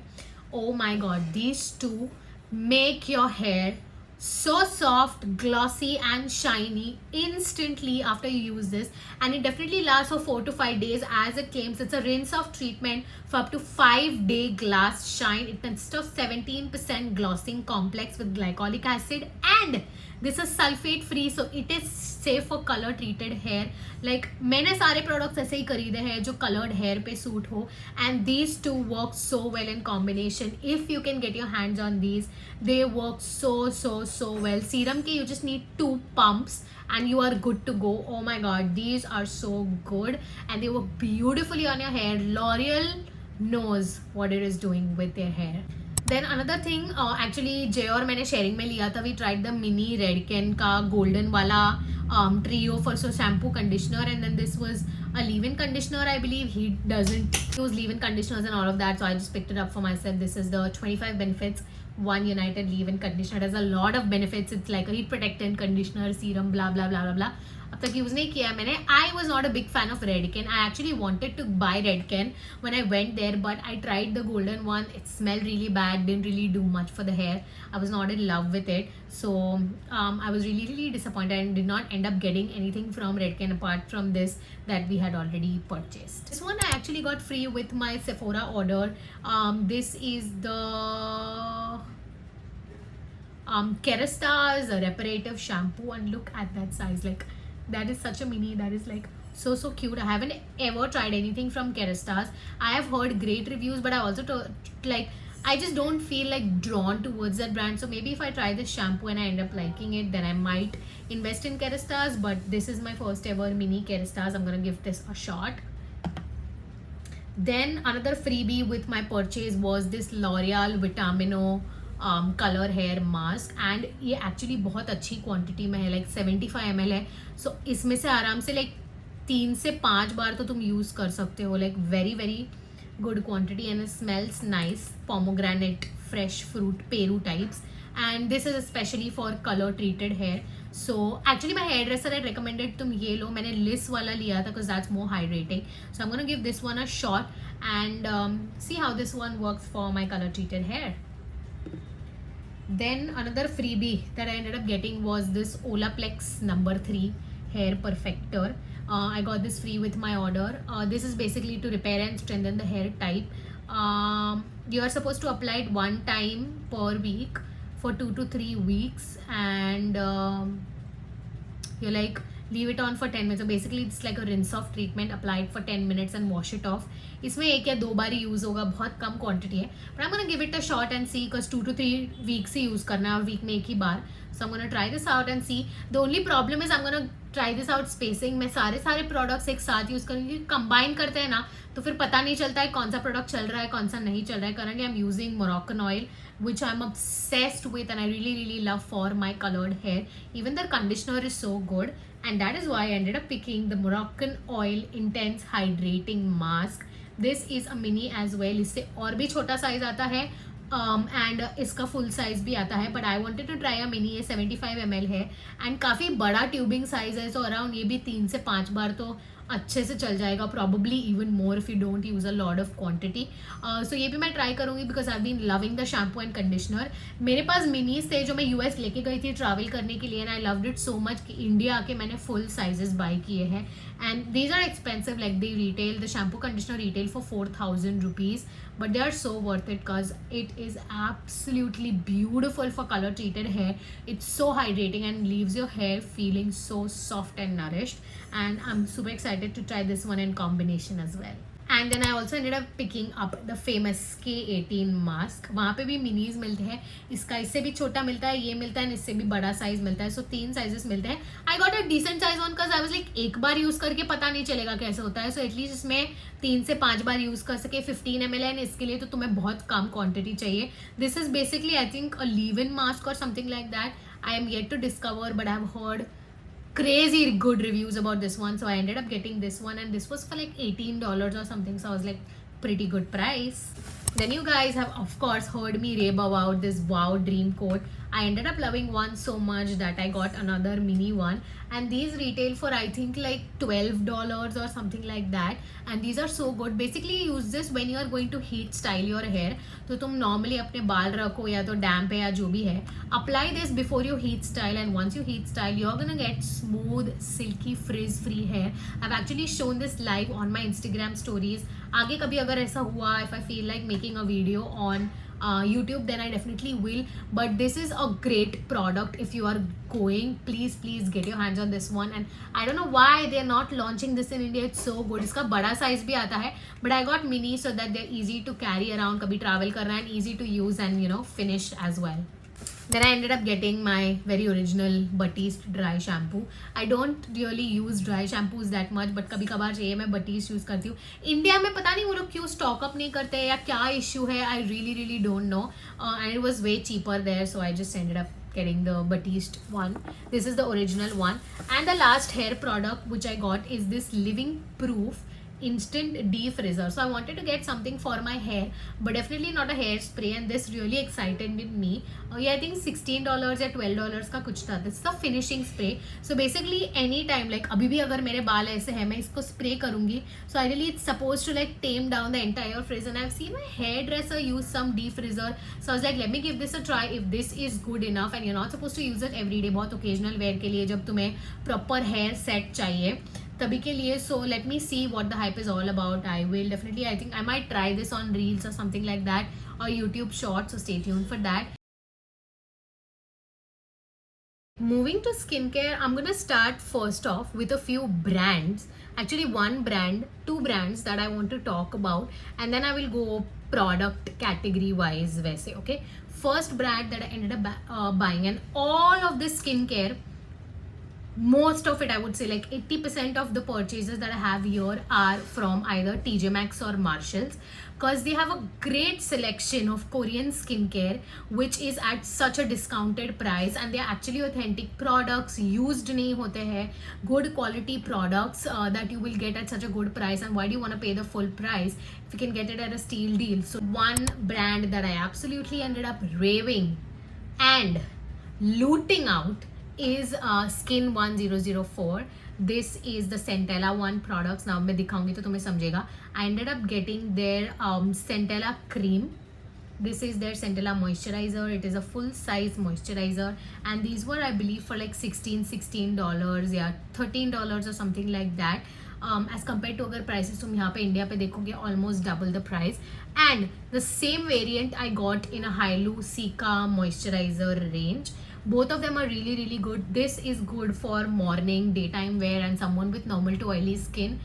Oh my god, these two make your hair so soft, glossy and shiny instantly after you use this, and it definitely lasts for 4 to 5 days as it claims. It's a rinse off treatment for up to 5-day glass shine. It consists of 17% glossing complex with glycolic acid, and this is sulfate free, so it is safe for color treated hair. Like मैंने सारे products ऐसे ही खरीदे हैं जो colored hair पे suit हो, and these two work so well in combination. If you can get your hands on these, they work so well. Serum के you just need 2 pumps and you are good to go. Oh my god, these are so good and they work beautifully on your hair. L'Oreal knows what it is doing with their hair. Then another thing, actually Jay और मैंने sharing में लिया था. We tried the mini Redken का golden वाला trio for so shampoo conditioner, and then this was a leave-in conditioner. I believe he doesn't use leave-in conditioners and all of that, so I just picked it up for myself. This is the 25 benefits one united leave-in conditioner. It has a lot of benefits. It's like a heat protectant conditioner, serum, blah blah blah blah blah. अब तक use नहीं किया मैंने. I was not a big fan of Redken. I actually wanted to buy Redken when I went there, but I tried the golden one. It smelled really bad, didn't really do much for the hair. I was not in love with it, so I was really disappointed and did not end up getting anything from Redken apart from this that we had already purchased. This one I actually got free with my Sephora order. This is the Kerasta's reparative shampoo, and look at that size. Like, that is such a mini. That is like so cute. I haven't ever tried anything from Kerasta's. I have heard great reviews, but I also I just don't feel like drawn towards that brand. So maybe if I try this shampoo and I end up liking it, then I might invest in Kerasta's. But this is my first ever mini Kerasta's. I'm gonna give this a shot. Then another freebie with my purchase was this L'Oreal Vitamino colour hair mask, and ये actually बहुत अच्छी quantity में है, like 75 ml है. सो इसमें से आराम से लाइक 3 से 5 बार तो तुम यूज़ कर सकते हो. Like very good quantity, and smells nice, pomegranate, fresh fruit, पेरू types, and this is specially for colour treated hair. So actually my hair dresser had recommended तुम ये लो. मैंने लिस वाला लिया था because that's more hydrating. So I am gonna give this one a shot and see how this one works for my colour treated hair. Then another freebie that I ended up getting was this Olaplex number 3 hair perfector. I got this free with my order. This is basically to repair and strengthen the hair type. You are supposed to apply it one time per week for 2 to 3 weeks, and you like leave it on for 10 minutes. So basically it's like a rinse off treatment. Apply it for 10 minutes and wash it off. इसमें 1 या 2 बार ही use होगा, बहुत कम quantity है. But I am gonna give it a shot and see, because 2 to 3 weeks ही यूज़ करना है और वीक में 1 ही बार. So I am gonna try this out and see. The only problem is I am gonna try this out spacing. मैं सारे प्रोडक्ट्स एक साथ यूज़ करूँगी. कंबाइन करते हैं ना तो फिर पता नहीं चलता है कौन सा प्रोडक्ट चल रहा है कौन सा नहीं चल रहा है. Currently I am using Moroccan oil which I'm obsessed with and I really love for my colored hair. Even the conditioner is so good, and that is why I ended up picking the Moroccan Oil Intense Hydrating Mask. This is a mini as well. इससे और भी छोटा size आता है and इसका full size भी आता है, but I wanted to try a mini. ये 75 ml है एंड काफ़ी बड़ा ट्यूबिंग साइज है. सो अराउंड ये भी 3 से 5 बार तो अच्छे से चल जाएगा, probably even more if you don't use a lot of quantity. So ये भी मैं ट्राई करूँगी because I been loving the shampoo and conditioner. मेरे पास मिनीज थे जो मैं यूएस लेके गई थी ट्रैवल करने के लिए, and I loved it so much कि इंडिया आके मैंने फुल साइजेस बाई किए हैं. And these are expensive, like they retail, the shampoo conditioner retail for 4,000 rupees, but they are so worth it because it is absolutely beautiful for color treated hair. It's so hydrating and leaves your hair feeling so soft and nourished, and I'm super excited to try this one in combination as well. And then I also ended up picking up the famous K18 mask. वहाँ पे भी minis मिलते हैं. इसका इससे भी छोटा मिलता है, ये मिलता है, इससे भी बड़ा साइज मिलता है. सो 3 साइजेस मिलते हैं. I got a decent size one because I was like एक बार यूज़ करके पता नहीं चलेगा कैसे होता है. सो एटलीस्ट इसमें 3 से 5 बार यूज़ कर सके. 15 ml है, इसके लिए तो तुम्हें बहुत कम क्वांटिटी चाहिए. This is basically I think a leave in mask और something like that. I am yet to discover, but I have heard crazy good reviews about this one, so I ended up getting this one, and this was for like $18 or something, so I was like, pretty good price. Then you guys have of course heard me rave about this Wow Dream Coat. I ended up loving one so much that I got another mini one, and these retail for I think like $12 or something like that, and these are so good. Basically use this when you are going to heat style your hair. तो तुम normally अपने बाल रखो या तो damp है या जो भी है, apply this before you heat style, and once you heat style you're gonna get smooth silky frizz free hair. I've actually shown this live on my Instagram stories. आगे कभी अगर ऐसा हुआ, if I feel like making a video on YouTube, then I definitely will, but this is a great product. If you are going, please get your hands on this one, and I don't know why they're not launching this in India. It's so good. इसका बड़ा size भी आता है, but I got mini so that they're easy to carry around कभी travel करना, and easy to use and finish as well. Then I ended up getting my very original Batiste dry shampoo. I don't really use dry shampoos that much, but कभी कभार चाहिए मैं Batiste use करती हूँ. India में पता नहीं वो लोग क्यों स्टॉक अप नहीं करते या क्या इशू है. I really don't know. And it was way cheaper there, so I just ended up getting the Batiste one. This is the original one. And the last hair product which I got is this Living Proof instant defrizzer. So I wanted to get something for my hair, but definitely not a hairspray, and this really excited me. Yeah, I think $16 या $12 का कुछ था. This is a finishing spray. So basically any time, like अभी भी अगर मेरे बाल ऐसे हैं मैं इसको spray करूँगी, so ideally it's supposed to like tame down the entire frizz, and I've seen my hairdresser use some defrizzer, so I was like let me give this a try if this is good enough. And you're not supposed to use it every day, बहुत occasional wear के लिए जब तुम्हें proper hair set चाहिए तभी के लिए. So let me see what the hype is all about. I will definitely, I think I might try this on Reels or something like that, or YouTube Shorts, so stay tuned for that. Moving to skincare, I'm gonna start first off with a few brands. Actually one brand, two brands that I want to talk about, and then I will go product category wise वैसे. Okay, first brand that I ended up buying, and all of this skincare, most of it I would say like 80% of the purchases that I have here are from either TJ Maxx or Marshalls, because they have a great selection of Korean skincare which is at such a discounted price, and they are actually authentic products, used nahi hote hai, good quality products that you will get at such a good price. And why do you want to pay the full price if you can get it at a steal deal? So one brand that I absolutely ended up raving and looting out is Skin 1004. This is the Centella one products. Now मैं दिखाऊंगी तो तुम्हें समझेगा. I ended up getting their Centella cream. This is their Centella moisturizer. It is a full size moisturizer, and these were I believe for like $16 या $13 or something like that. As compared to अगर prices तुम यहाँ पे India पे देखोगे almost double the price. And the same variant I got in a Hailu Sika moisturizer range. Both of them are really good. This is good for morning, daytime wear, and someone with normal to oily skin.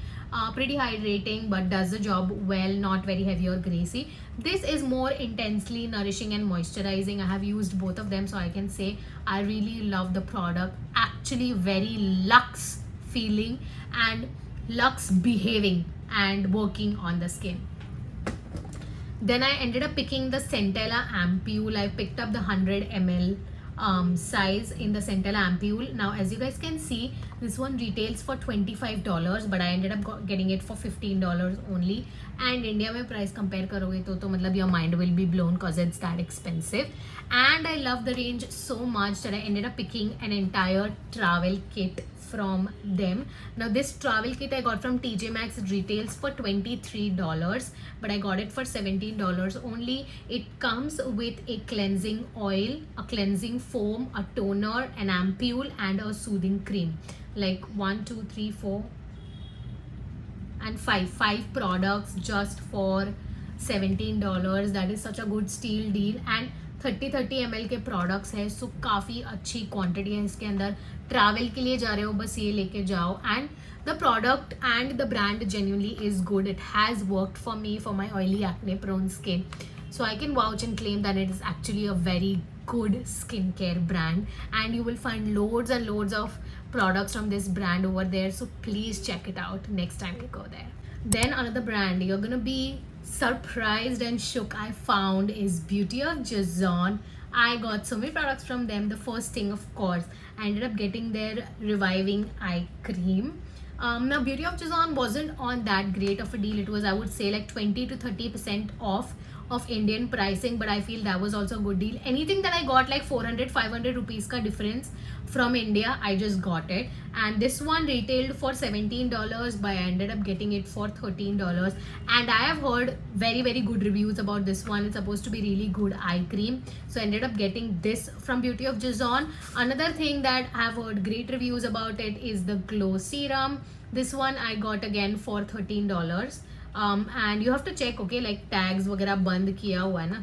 Pretty hydrating but does the job well, not very heavy or greasy. This is more intensely nourishing and moisturizing. I have used both of them, so I can say I really love the product. Actually very luxe feeling and luxe behaving and working on the skin. Then I ended up picking the Centella Ampule. I picked up the 100 ml size in the Centella Ampule. Now as you guys can see, this one retails for $25, but I ended up getting it for $15 only. And India में price compare करोगे तो मतलब your mind will be blown because it's that expensive. And I love the range so much that I ended up picking an entire travel kit from them. Now this travel kit I got from TJ Maxx. It retails for $23, but I got it for $17 only. It comes with a cleansing oil, a cleansing foam, a toner, an ampule, and a soothing cream. Like 1, 2, 3, 4 and 5 products just for $17. That is such a good steal deal. And 30 ml के products है, so काफ़ी अच्छी quantity है इसके अंदर. Travel के लिए जा रहे हो बस ये लेके जाओ. And the product and the brand genuinely is good. It has worked for me for my oily acne prone skin, so I can vouch and claim that it is actually a very good skincare brand, and you will find loads and loads of products from this brand over there, so please check it out next time you go there. Then another brand you're gonna be surprised and shook I found is Beauty of Joseon. I got so many products from them. The first thing, of course, I ended up getting their reviving eye cream. Now Beauty of Joseon wasn't on that great of a deal. It was, I would say, like 20 to 30% off of Indian pricing, but I feel that was also a good deal. Anything that I got like 400-500 rupees ka difference from India, I just got it. And this one retailed for $17, but I ended up getting it for $13. And I have heard very good reviews about this one. It's supposed to be really good eye cream, so I ended up getting this from Beauty of Joseon. Another thing that I have heard great reviews about it is the Glow Serum. This one I got again for $13. And you have to check, okay, like tags वगैरह बंद किया हुआ है ना,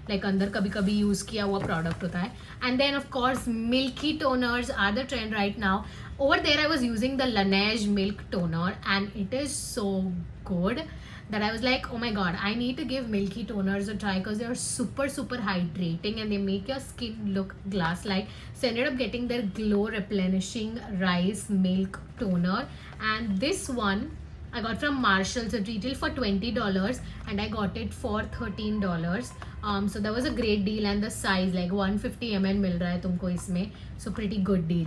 like अंदर कभी कभी use किया हुआ product होता है. And then of course milky toners are the trend right now. Over there I was using the Laneige milk toner, and it is so good. that I was like, oh my god, I need to give Milky toners a try because they are super super hydrating and they make your skin look glass like. So I ended up getting their glow replenishing rice milk toner, and this one I got from Marshalls. It retailed for $20 and I got it for $13. So that was a great deal, and the size like 150 ml मिल रहा है तुमको इसमें, so pretty good deal.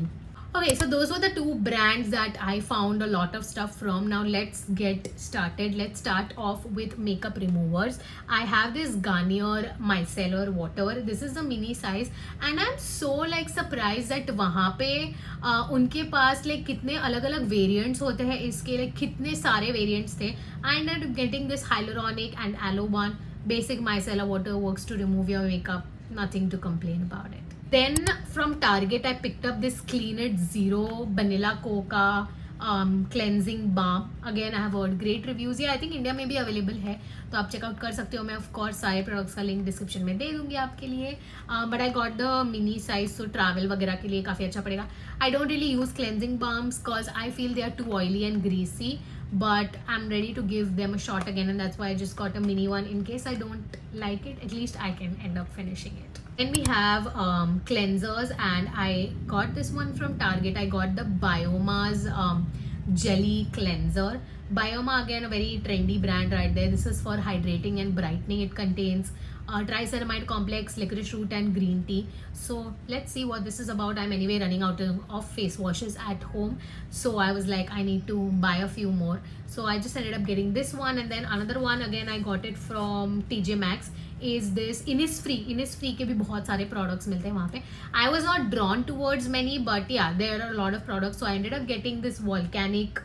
Okay, so those were the two brands that I found a lot of stuff from. Now let's get started. Let's start off with makeup removers. I have this Garnier micellar water. This is the mini size and I'm so like surprised that वहाँ पे उनके पास like कितने अलग अलग variants होते हैं इसके, like कितने सारे variants थे. I ended up getting this hyaluronic and aloe one. Basic micellar water works to remove your makeup. Nothing to complain about it. Then from Target I picked up this Clean It Zero Vanilla Coca cleansing balm. Again I have heard great reviews. Yeah, I think India में भी available है, तो आप checkout कर सकते हो. मैं of course सारे products का link description में दे दूँगी आपके लिए. But I got the mini size, so travel वगैरह के लिए काफ़ी अच्छा पड़ेगा. I don't really use cleansing balms because I feel they are too oily and greasy. But I'm ready to give them a shot again, and that's why I just got a mini one in case I don't like it. At least I can end up finishing it. Then we have cleansers, and I got this one from Target. I got the Bioma's jelly cleanser. Bioma, again a very trendy brand right there. This is for hydrating and brightening. It contains triceramide complex, licorice root and green tea. So let's see what this is about. I'm anyway running out of face washes at home, so I was like I need to buy a few more. So I just ended up getting this one, and then another one again I got it from TJ Maxx. Is this Innisfree के भी बहुत सारे products मिलते हैं वहाँ पे. I was not drawn towards many, but yeah, there are a lot of products. So I ended up getting this volcanic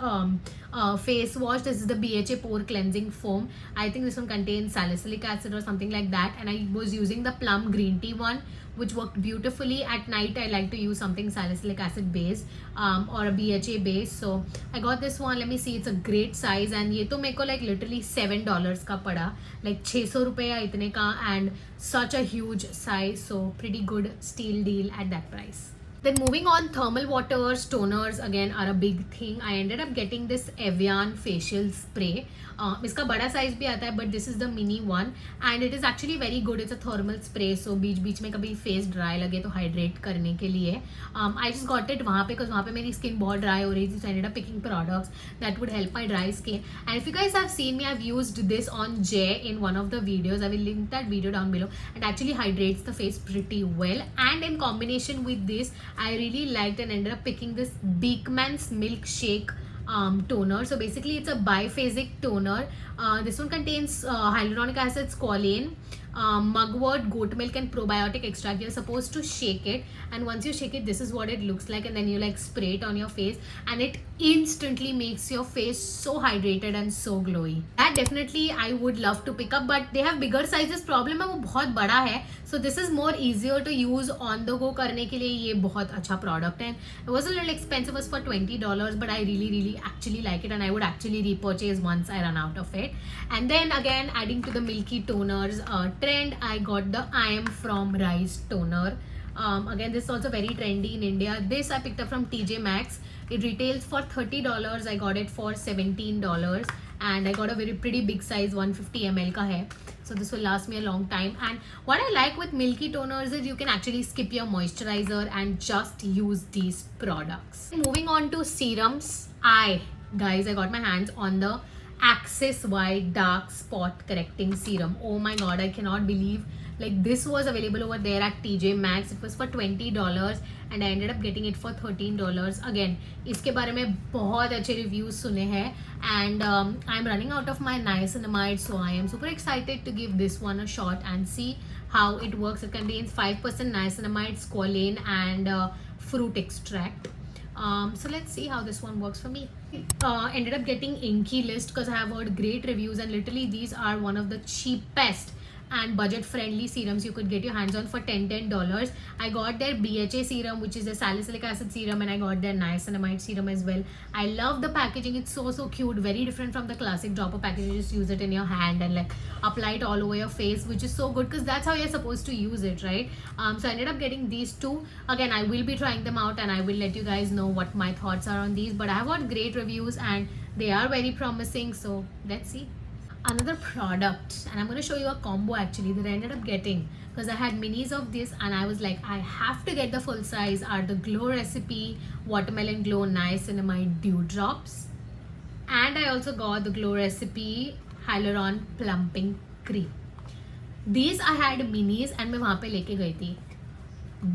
face wash. This is the BHA pore cleansing foam. I think this one contains salicylic acid or something like that, and I was using the plum green tea one, which worked beautifully. At night I like to use something salicylic acid based or a BHA based. So I got this one. Let me see, it's a great size, and ये तो मेरे को like literally $7 का पड़ा, like 600 रुपये या इतने का, and such a huge size. So pretty good steal deal at that price. Then moving on, thermal waters, toners again are a big thing. I ended up getting this Evian facial spray. इसका बड़ा size भी आता है, but this is the mini one and it is actually very good. It's a thermal spray, so बीच बीच में कभी face dry लगे तो hydrate करने के लिए. I just got it वहाँ पे because वहाँ पे मेरी skin बहुत dry हो रही थी, so I ended up picking products that would help my dry skin. And if you guys have seen me, I've used this on Jay in one of the videos. I will link that video down below. It actually hydrates the face pretty well, and in combination with this I really liked and ended up picking this Beekman's Milkshake toner. So basically it's a biphasic toner. This one contains hyaluronic acid, squalane, mugwort, goat milk and probiotic extract. You're supposed to shake it, and once you shake it, this is what it looks like, and then you like spray it on your face and it instantly makes your face so hydrated and so glowy. That definitely I would love to pick up, but they have bigger sizes. Problem है वो बहुत बड़ा है, so this is more easier to use on the go करने के लिए. ये बहुत अच्छा product है. It was a little expensive, it was for $20, but I really actually like it, and I would actually repurchase once I run out of it. And then again, adding to the Milky toners trend, I got the I Am From Rise toner. Again, this is also very trendy in India. This I picked up from TJ Maxx. It retails for $30. I got it for $17, and I got a very pretty big size, 150 ml का है. So this will last me a long time. And what I like with Milky toners is you can actually skip your moisturizer and just use these products. Moving on to serums, guys, I got my hands on the Axis White Dark Spot Correcting Serum. Oh my god, I cannot believe like this was available over there at TJ Maxx. It was for $20 and I ended up getting it for $13. Again, इसके बारे में बहुत अच्छे reviews सुने हैं, and I'm running out of my niacinamide, so I am super excited to give this one a shot and see how it works. It contains 5% niacinamide, squalane and fruit extract. So let's see how this one works for me. Ended up getting Inky List because I have heard great reviews, and literally these are one of the cheapest and budget friendly serums you could get your hands on for $10. I got their BHA serum, which is a salicylic acid serum, and I got their niacinamide serum as well. I love the packaging. It's so cute, very different from the classic dropper packaging. You just use it in your hand and like apply it all over your face, which is so good because that's how you're supposed to use it, right? So I ended up getting these two. Again, I will be trying them out and I will let you guys know what my thoughts are on these, but I have got great reviews and they are very promising, so let's see. another product, and I'm going to show you a combo actually that I ended up getting because I had minis of this and I was like, I have to get the full size, are the Glow Recipe Watermelon Glow Niacinamide Dew Drops, and I also got the Glow Recipe Hyaluron Plumping Cream. These I had minis and मैं वहाँ पे लेके गई थी.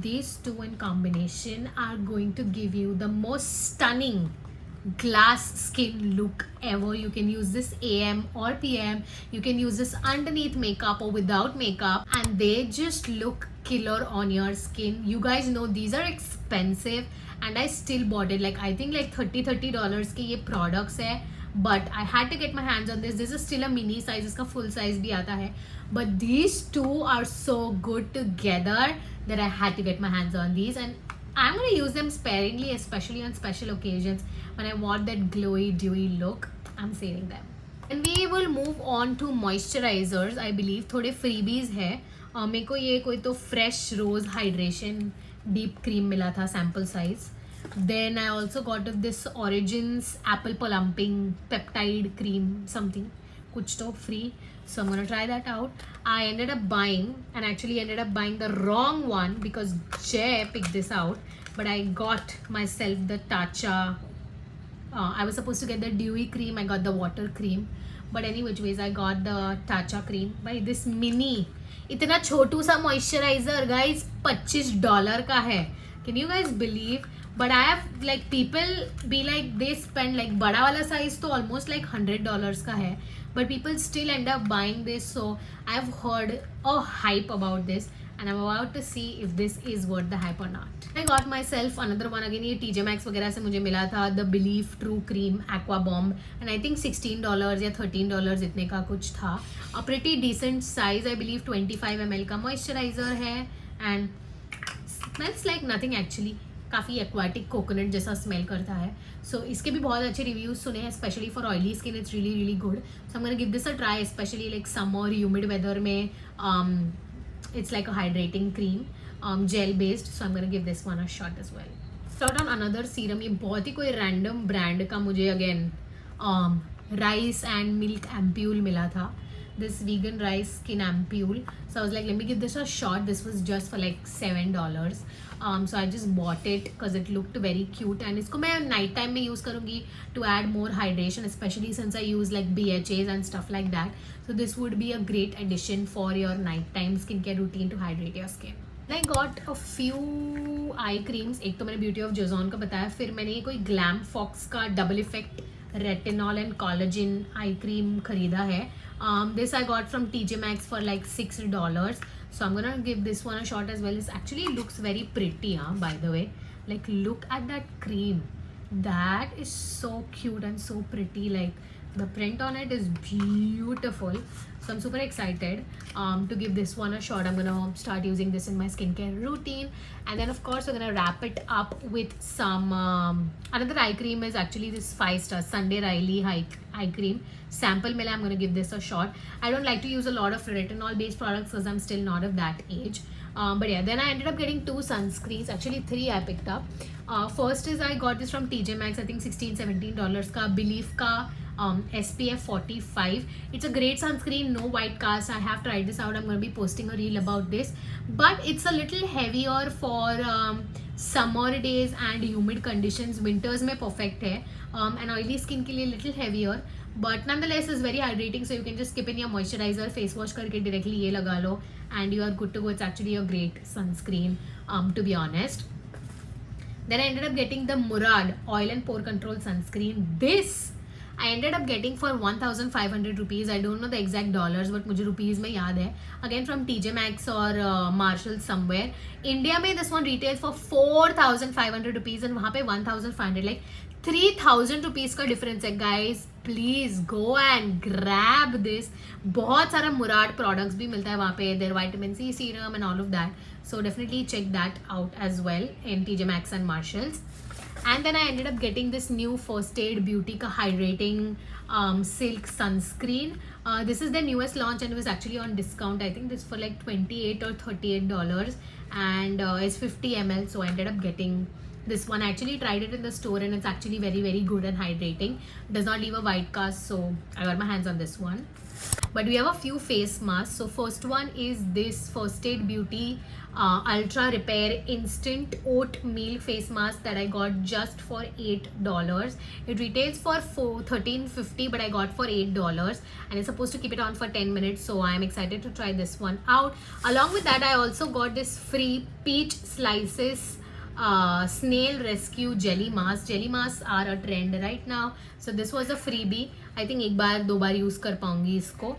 These two in combination are going to give you the most stunning glass skin look ever. You can use this AM or PM. You can use this underneath makeup or without makeup, and they just look killer on your skin. You guys know these are expensive and I still bought it. Like I think like $30 के ये products है, but I had to get my hands on this. This is still a mini size, इसका full size भी आता है, but these two are so good together that I had to get my hands on these, and I'm going to use them sparingly, especially on special occasions when I want that glowy dewy look. I'm saving them. And we will move on to moisturizers. I believe थोड़े freebies है. मेरे को ये कोई तो fresh rose hydration deep cream मिला था sample size. Then I also got this Origins apple plumping peptide cream something, कुछ तो free. So I'm gonna try that out. I ended up buying the wrong one because Jay picked this out, but I got myself the Tatcha. I was supposed to get the dewy cream. I got the water cream, but any which ways I got the Tatcha cream. By this mini, इतना छोटू सा moisturizer guys, $25 का है. Can you guys believe? But I have like people be like they spend like बड़ा वाला size तो almost like $100 का है, but people still end up buying this. So I've heard a hype about this and I'm about to see if this is worth the hype or not. I got myself another one again. ये TJ Maxx वगैरह से मुझे मिला था the Believe True Cream Aqua Bomb, and I think $16 या $13 इतने का कुछ था. A pretty decent size, I believe 25 ml का moisturizer है and smells like nothing actually. काफ़ी एक्वाटिक कोकोनट जैसा स्मेल करता है. सो इसके भी बहुत अच्छे रिव्यूज सुने हैं, specially for oily skin it's really really good. So I am gonna give this a try, specially like summer humid weather में. It's like a hydrating cream gel based. So I am gonna give this one a shot as well. Start on another serum. ये बहुत ही कोई random brand का मुझे again rice and milk ampoule मिला था. This vegan rice skin ampule. So I was like, let me give this a shot. This was just for like $7. So I just bought it because it looked very cute, and इसको मैं night time में use करूँगी to add more hydration, especially since I use like BHAs and stuff like that. So this would be a great addition for your nighttime skincare routine to hydrate your skin. I got a few eye creams. एक तो मैंने Beauty of Joseon का बताया, फिर मैंने कोई Glam Fox का Double Effect Retinol and Collagen eye cream खरीदा है. This I got from TJ Maxx for like $6. So I'm gonna give this one a shot as well. It actually looks very pretty, by the way. Like look at that cream. That is so cute and so pretty. Like the print on it is beautiful. So I'm super excited to give this one a shot. I'm gonna start using this in my skincare routine, and then of course we're gonna wrap it up with some another eye cream is actually this 5-star Sunday Riley eye cream sample mila. I'm gonna give this a shot. I don't like to use a lot of retinol based products because I'm still not of that age. But yeah, then I ended up getting 2 sunscreens, actually 3 I picked up. First is I got this from TJ Maxx, I think $16-17 ka Believe ka SPF 45. It's a great sunscreen, no white cast. I have tried this out. I'm going to be posting a reel about this, but it's a little heavier for summer days and humid conditions. Winters mein perfect hai, and oily skin ke liye little heavier, but nonetheless is very hydrating. So you can just skip in your moisturizer, face wash karke directly ye laga lo, and you are good to go. It's actually a great sunscreen, to be honest. Then I ended up getting the Murad oil and pore control sunscreen. This I ended up getting for 1,500 rupees. I don't know the exact dollars, but मुझे rupees में याद है. Again from TJ Maxx or Marshalls somewhere. India में this one retails for 4,500 rupees and वहाँ पे 1,500, like 3,000 rupees का difference है guys. Please go and grab this. बहुत सारा Murad products भी मिलता है वहाँ पे. Their vitamin C serum and all of that. So definitely check that out as well in TJ Maxx and Marshalls. And then I ended up getting this new First Aid Beauty ka hydrating silk sunscreen. This is the newest launch and it was actually on discount. I think this for like $28 or $38, and it's 50 ml. So I ended up getting This one, I actually tried it in the store and it's actually very, very good and hydrating. Does not leave a white cast, so I got my hands on this one. But we have a few face masks. So first one is this First Aid Beauty Ultra Repair Instant Oatmeal Face Mask that I got just for $8. It retails for $13.50, but I got for $8, and it's supposed to keep it on for 10 minutes. So I'm excited to try this one out. Along with that, I also got this free Peach Slices snail rescue jelly mask. Jelly masks are a trend right now, so this was a freebie. I think एक बार दो बार use कर पाऊंगी इसको.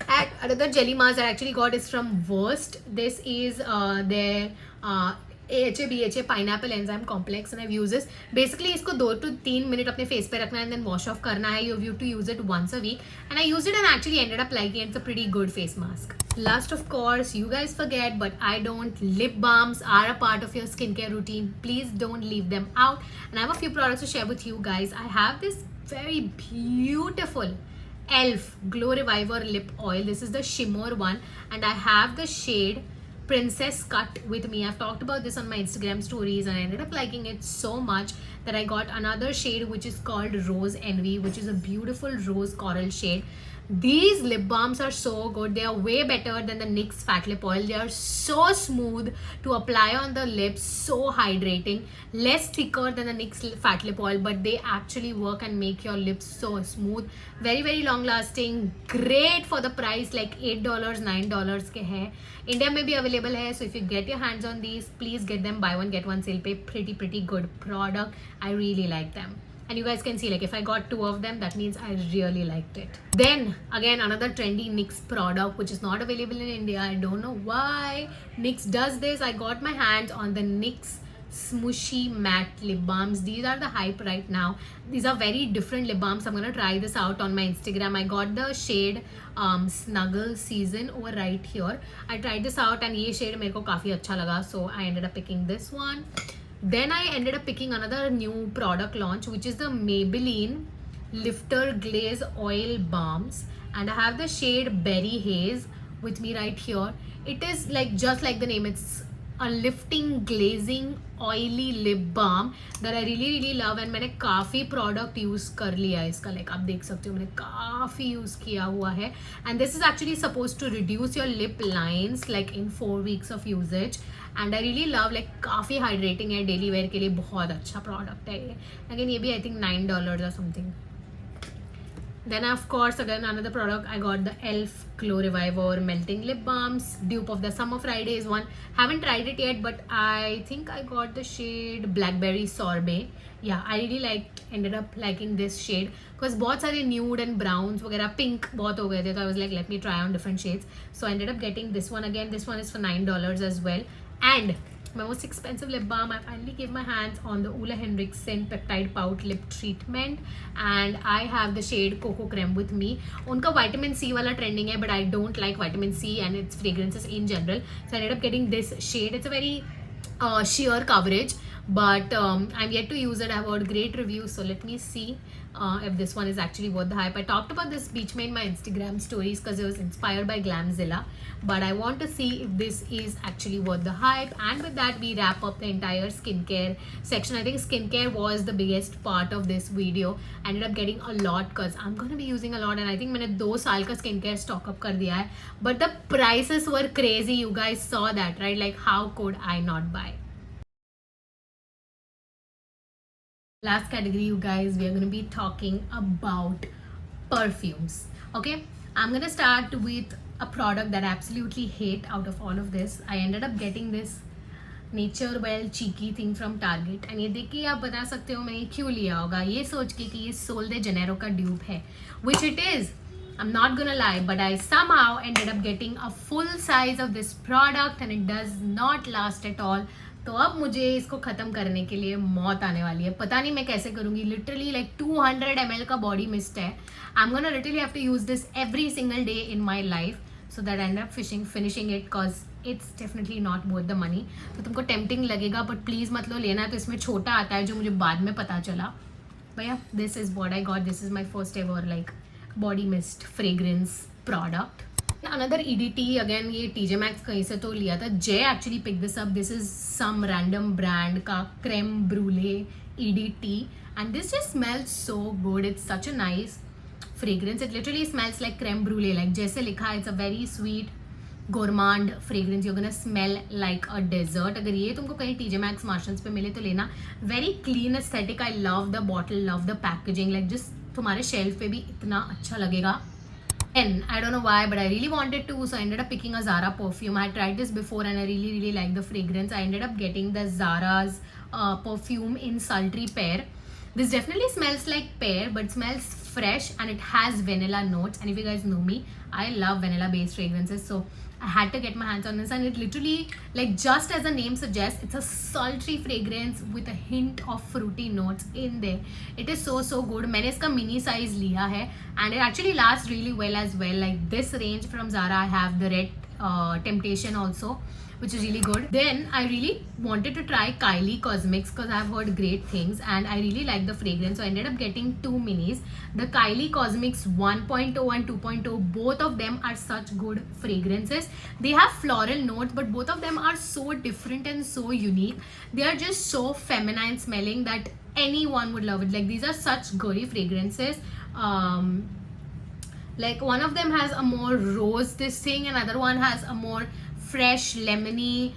And another jelly mask that I actually got is from Worst. This is their AHA BHA pineapple enzyme complex, and I've used this. Basically इसको 2 to 3 minute अपने face पे रखना है and then wash off करना है. You have to use it once a week, and I used it and actually ended up liking it. It's a pretty good face mask. Last, of course, you guys forget, but I don't. Lip balms are a part of your skincare routine. Please don't leave them out. And I have a few products to share with you guys. I have this very beautiful e.l.f. Glow Reviver Lip Oil. This is the shimmer one, and I have the shade Princess Cut with me. I've talked about this on my Instagram stories and I ended up liking it so much that I got another shade which is called Rose Envy, which is a beautiful rose coral shade. These lip balms are so good. They are way better than the NYX Fat Lip Oil. They are so smooth to apply on the lips, so hydrating, less thicker than the NYX Fat Lip Oil, but they actually work and make your lips so smooth. Very, very long lasting, great for the price, like $8, $9 के हैं. India में भी available है, so if you get your hands on these, please get them. Buy one get one sale पे. Pretty good product. I really like them. And you guys can see, like, if I got 2 of them, that means I really liked it. Then again, another trendy NYX product which is not available in India. I don't know why NYX does this. I got my hands on the NYX Smooshy Matte Lip Balms. These are the hype right now. These are very different lip balms. I'm gonna try this out on my Instagram. I got the shade Snuggle Season over right here. I tried this out and ये shade मेरे को काफी अच्छा लगा, so I ended up picking this one. Then I ended up picking another new product launch, which is the Maybelline Lifter Glaze Oil Balms, and I have the shade Berry Haze with me right here. It is like just like the name, it's a lifting glazing oily lip balm that I really love, and मैंने काफ़ी product use कर लिया है इसका. like आप देख सकते हो मैंने काफ़ी use किया हुआ है, and this is actually supposed to reduce your lip lines like in 4 weeks of usage. And I really love, like, काफ़ी hydrating है, daily wear के लिए बहुत अच्छा product है ये. Again ये भी I think $9 or something. Then of course again another product, I got the e.l.f. Glow Reviver Melting Lip Balms, dupe of the Summer Fridays one. Haven't tried it yet, but I think I got the shade Blackberry Sorbet. Yeah, I really ended up liking this shade because बहुत सारे nude and browns वगैरह, pink बहुत हो गए थे, so I was like, let me try on different shades. So I ended up getting this one again. This one is for $9 as well. And my most expensive lip balm, I finally gave my hands on the Ole Henriksen Peptide Pout Lip Treatment, and I have the shade Cocoa Creme with me. उनका vitamin C वाला trending है, but I don't like vitamin C and its fragrances in general, so I ended up getting this shade. It's a very sheer coverage, but I'm yet to use it. I've heard great reviews, so let me see if this one is actually worth the hype. I talked about this Beach May in my Instagram stories because it was inspired by Glamzilla, but I want to see if this is actually worth the hype. And with that, we wrap up the entire skincare section. I think skincare was the biggest part of this video. I ended up getting a lot because I'm going to be using a lot, and I think मैंने 2 साल का skincare stock up कर दिया है, but the prices were crazy. You guys saw that, right? Like, how could I not buy? Last category, you guys, we are going to be talking about perfumes. Okay, I'm going to start with a product that I absolutely hate out of all of this. I ended up getting this Nature Well Cheeky thing from Target, and ये देख के आप बता सकते हो मैं ये क्यों लिया होगा, ये सोच के कि ये Sol de Janeiro का dupe है, which it is. I'm not gonna lie, but I somehow ended up getting a full size of this product and it does not last at all. तो अब मुझे इसको ख़त्म करने के लिए मौत आने वाली है. पता नहीं मैं कैसे करूँगी. लिटरली लाइक 200 ml का बॉडी मिस्ट है. I am gonna literally have to use this every single day in my life so that I end up finishing it because it's definitely not worth the money. तो तुमको tempting लगेगा, but please मत लो. लेना तो इसमें छोटा आता है जो मुझे बाद में पता चला. भैया this is what I got. This is my first ever like body mist fragrance product. Another EDT again, ये TJ Maxx कहीं से तो लिया था. Jay actually picked this up. This is some random brand का creme brulee EDT, and this just smells so good. It's such a nice fragrance. It literally smells like creme brulee, like जैसे लिखा है, it's a very sweet gourmand fragrance. You're gonna smell like a dessert. अगर ये तुमको कहीं TJ Maxx Marshalls पे मिले तो लेना. Very clean aesthetic. I love the bottle, love the packaging. Like just तुम्हारे शेल्फ पे भी इतना अच्छा लगेगा. And I don't know why, but I really wanted to, so I ended up picking a Zara perfume. I had tried this before and I really liked the fragrance. I ended up getting the Zara's perfume in sultry pear. This definitely smells like pear, but smells fresh and it has vanilla notes. And if you guys know me, I love vanilla based fragrances, so I had to get my hands on this. And it literally, like just as the name suggests, it's a sultry fragrance with a hint of fruity notes in there. It is so good. मैंने इसका mini size लिया है and it actually lasts really well as well. Like this range from Zara, I have the Red Temptation also, which is really good. Then I really wanted to try Kylie Cosmetics because I've heard great things and I really like the fragrance, so I ended up getting 2 minis. The Kylie Cosmetics 1.0 and 2.0, both of them are such good fragrances. They have floral notes, but both of them are so different and so unique. They are just so feminine smelling that anyone would love it. Like these are such girly fragrances. Like one of them has a more rose this thing, another one has a more fresh lemony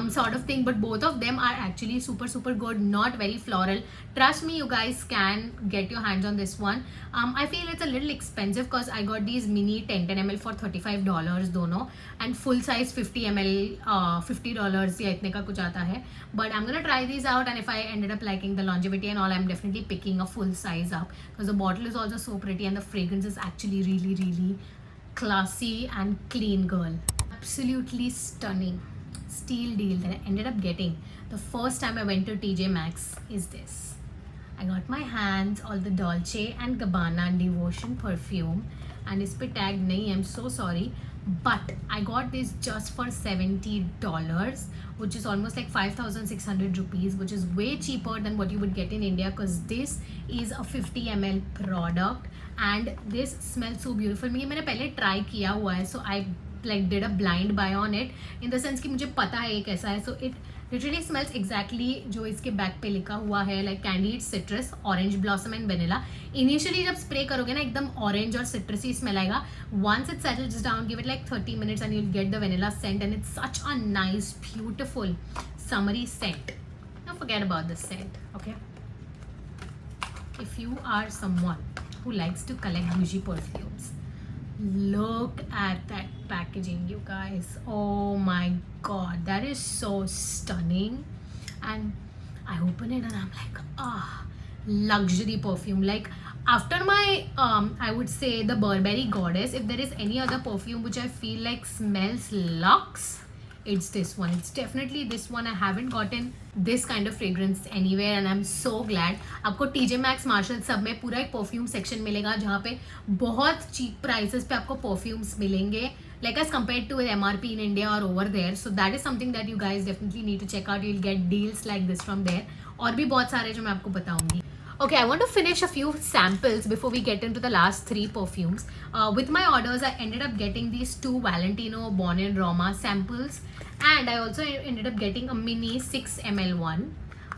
sort of thing, but both of them are actually super good, not very floral. Trust me, you guys can get your hands on this one. I feel it's a little expensive because I got these mini 10 ml for $35 दोनों, and full size 50 ml $50 या इतने का कुछ आता है. But I'm gonna try these out, and if I ended up liking the longevity and all, I'm definitely picking a full size up because the bottle is also so pretty and the fragrance is actually really classy and clean, girl. Absolutely stunning steal deal that I ended up getting the first time I went to TJ Maxx is this. I got my hands all the Dolce and Gabbana Devotion perfume, and इस पे tag नहीं, I'm so sorry, but I got this just for $70, which is almost like 5,600 rupees, which is way cheaper than what you would get in India because this is a 50 ml product and this smells so beautiful. मैंने पहले try किया हुआ है, so I like did a blind buy on it in the sense कि मुझे पता है ये कैसा है. So it literally smells exactly जो इसके बैक पे लिखा हुआ है, like candied citrus, orange blossom and vanilla. Initially जब spray करोगे ना एकदम orange और citrusy smell आएगा. Once it settles down, give it like 30 minutes and you'll get the vanilla scent, and it's such a nice, beautiful, summery scent. Now forget about the scent, okay? If you are someone who likes to collect bougie perfumes, look at that packaging, you guys. Oh my god, that is so stunning. And I open it and I'm like, luxury perfume. Like after my I would say the Burberry Goddess, if there is any other perfume which I feel like smells luxe, it's this one. It's definitely this one. I haven't gotten this kind of fragrance anywhere and I'm so glad. आपको TJ Maxx Marshall सब में पूरा एक perfume section मिलेगा जहाँ पे बहुत cheap prices पे आपको परफ्यूम्स मिलेंगे, like as compared to MRP in India or over there. So that is something that you guys definitely need to check out. You'll get deals like this from there. और भी बहुत सारे जो मैं आपको बताऊंगी. Okay, I want to finish a few samples before we get into the last 3 perfumes. With my orders, I ended up getting these 2 Valentino Bon and Roma samples, and I also ended up getting a mini 6 ml one,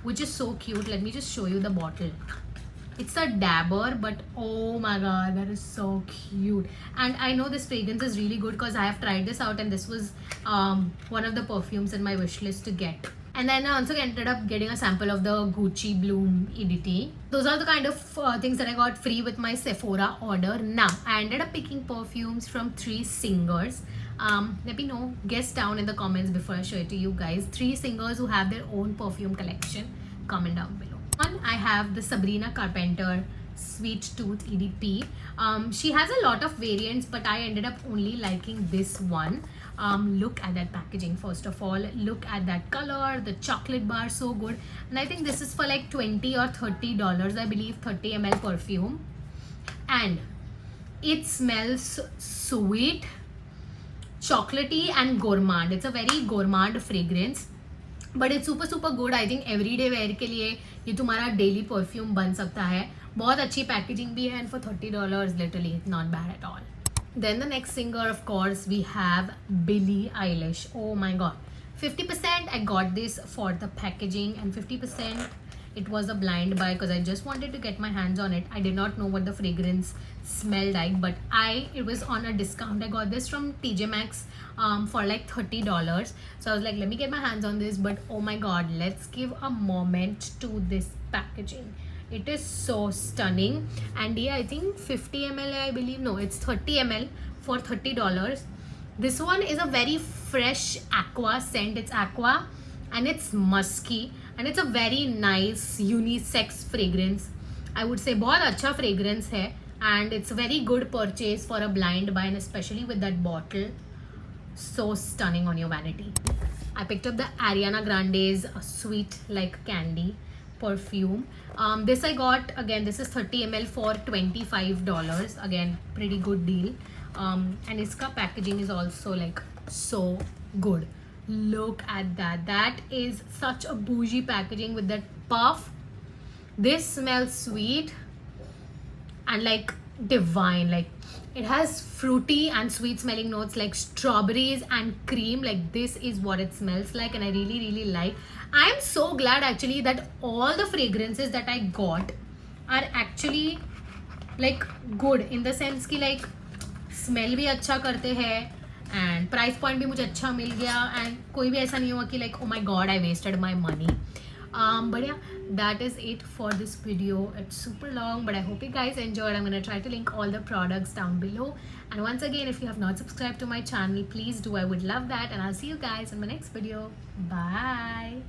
which is so cute. Let me just show you the bottle. It's a dabber, but oh my god, that is so cute. And I know this fragrance is really good because I have tried this out and this was one of the perfumes in my wish list to get. And then I also ended up getting a sample of the Gucci Bloom EDT. Those are the kind of things that I got free with my Sephora order. Now, I ended up picking perfumes from 3 singers. Let me know, guess down in the comments before I show it to you guys. 3 singers who have their own perfume collection. Comment down below. One, I have the Sabrina Carpenter Sweet Tooth EDP. She has a lot of variants, but I ended up only liking this one. Look at that packaging. First of all, look at that color, the chocolate bar, so good. And I think this is for like $20 or $30, I believe, 30 ml perfume. And it smells sweet, chocolatey and gourmand. It's a very gourmand fragrance, but it's super good. I think everyday wear के लिए ये तुम्हारा daily perfume बन सकता है. बहुत अच्छी packaging भी है, and for $30 literally not bad at all. Then the next singer, of course, we have Billie Eilish. Oh my god. 50% I got this for the packaging, and 50% it was a blind buy because I just wanted to get my hands on it. I did not know what the fragrance smelled like, but it was on a discount. I got this from TJ Maxx for like $30. So I was like, let me get my hands on this. But oh my god, let's give a moment to this packaging. It is so stunning. And yeah, I think 50 ml, I believe. No, it's 30 ml for $30. This one is a very fresh aqua scent. It's aqua and it's musky, and it's a very nice unisex fragrance. I would say बहुत अच्छा fragrance है, and it's a very good purchase for a blind buy, and especially with that bottle. So stunning on your vanity. I picked up the Ariana Grande's Sweet Like Candy perfume. This I got, again, this is 30 ml for $25. Again, pretty good deal. And its packaging is also like so good. Look at that. That is such a bougie packaging with that puff. This smells sweet and like divine. Like it has fruity and sweet smelling notes like strawberries and cream. Like this is what it smells like, and I really like. I am so glad actually that all the fragrances that I got are actually like good, in the sense कि like smell भी अच्छा करते हैं and price point भी मुझे अच्छा मिल गया, and कोई भी ऐसा नहीं हुआ कि like oh my god I wasted my money. But yeah, that is it for this video. It's super long, but I hope you guys enjoyed. I'm gonna try to link all the products down below. And once again, if you have not subscribed to my channel, please do. I would love that, and I'll see you guys in my next video. Bye.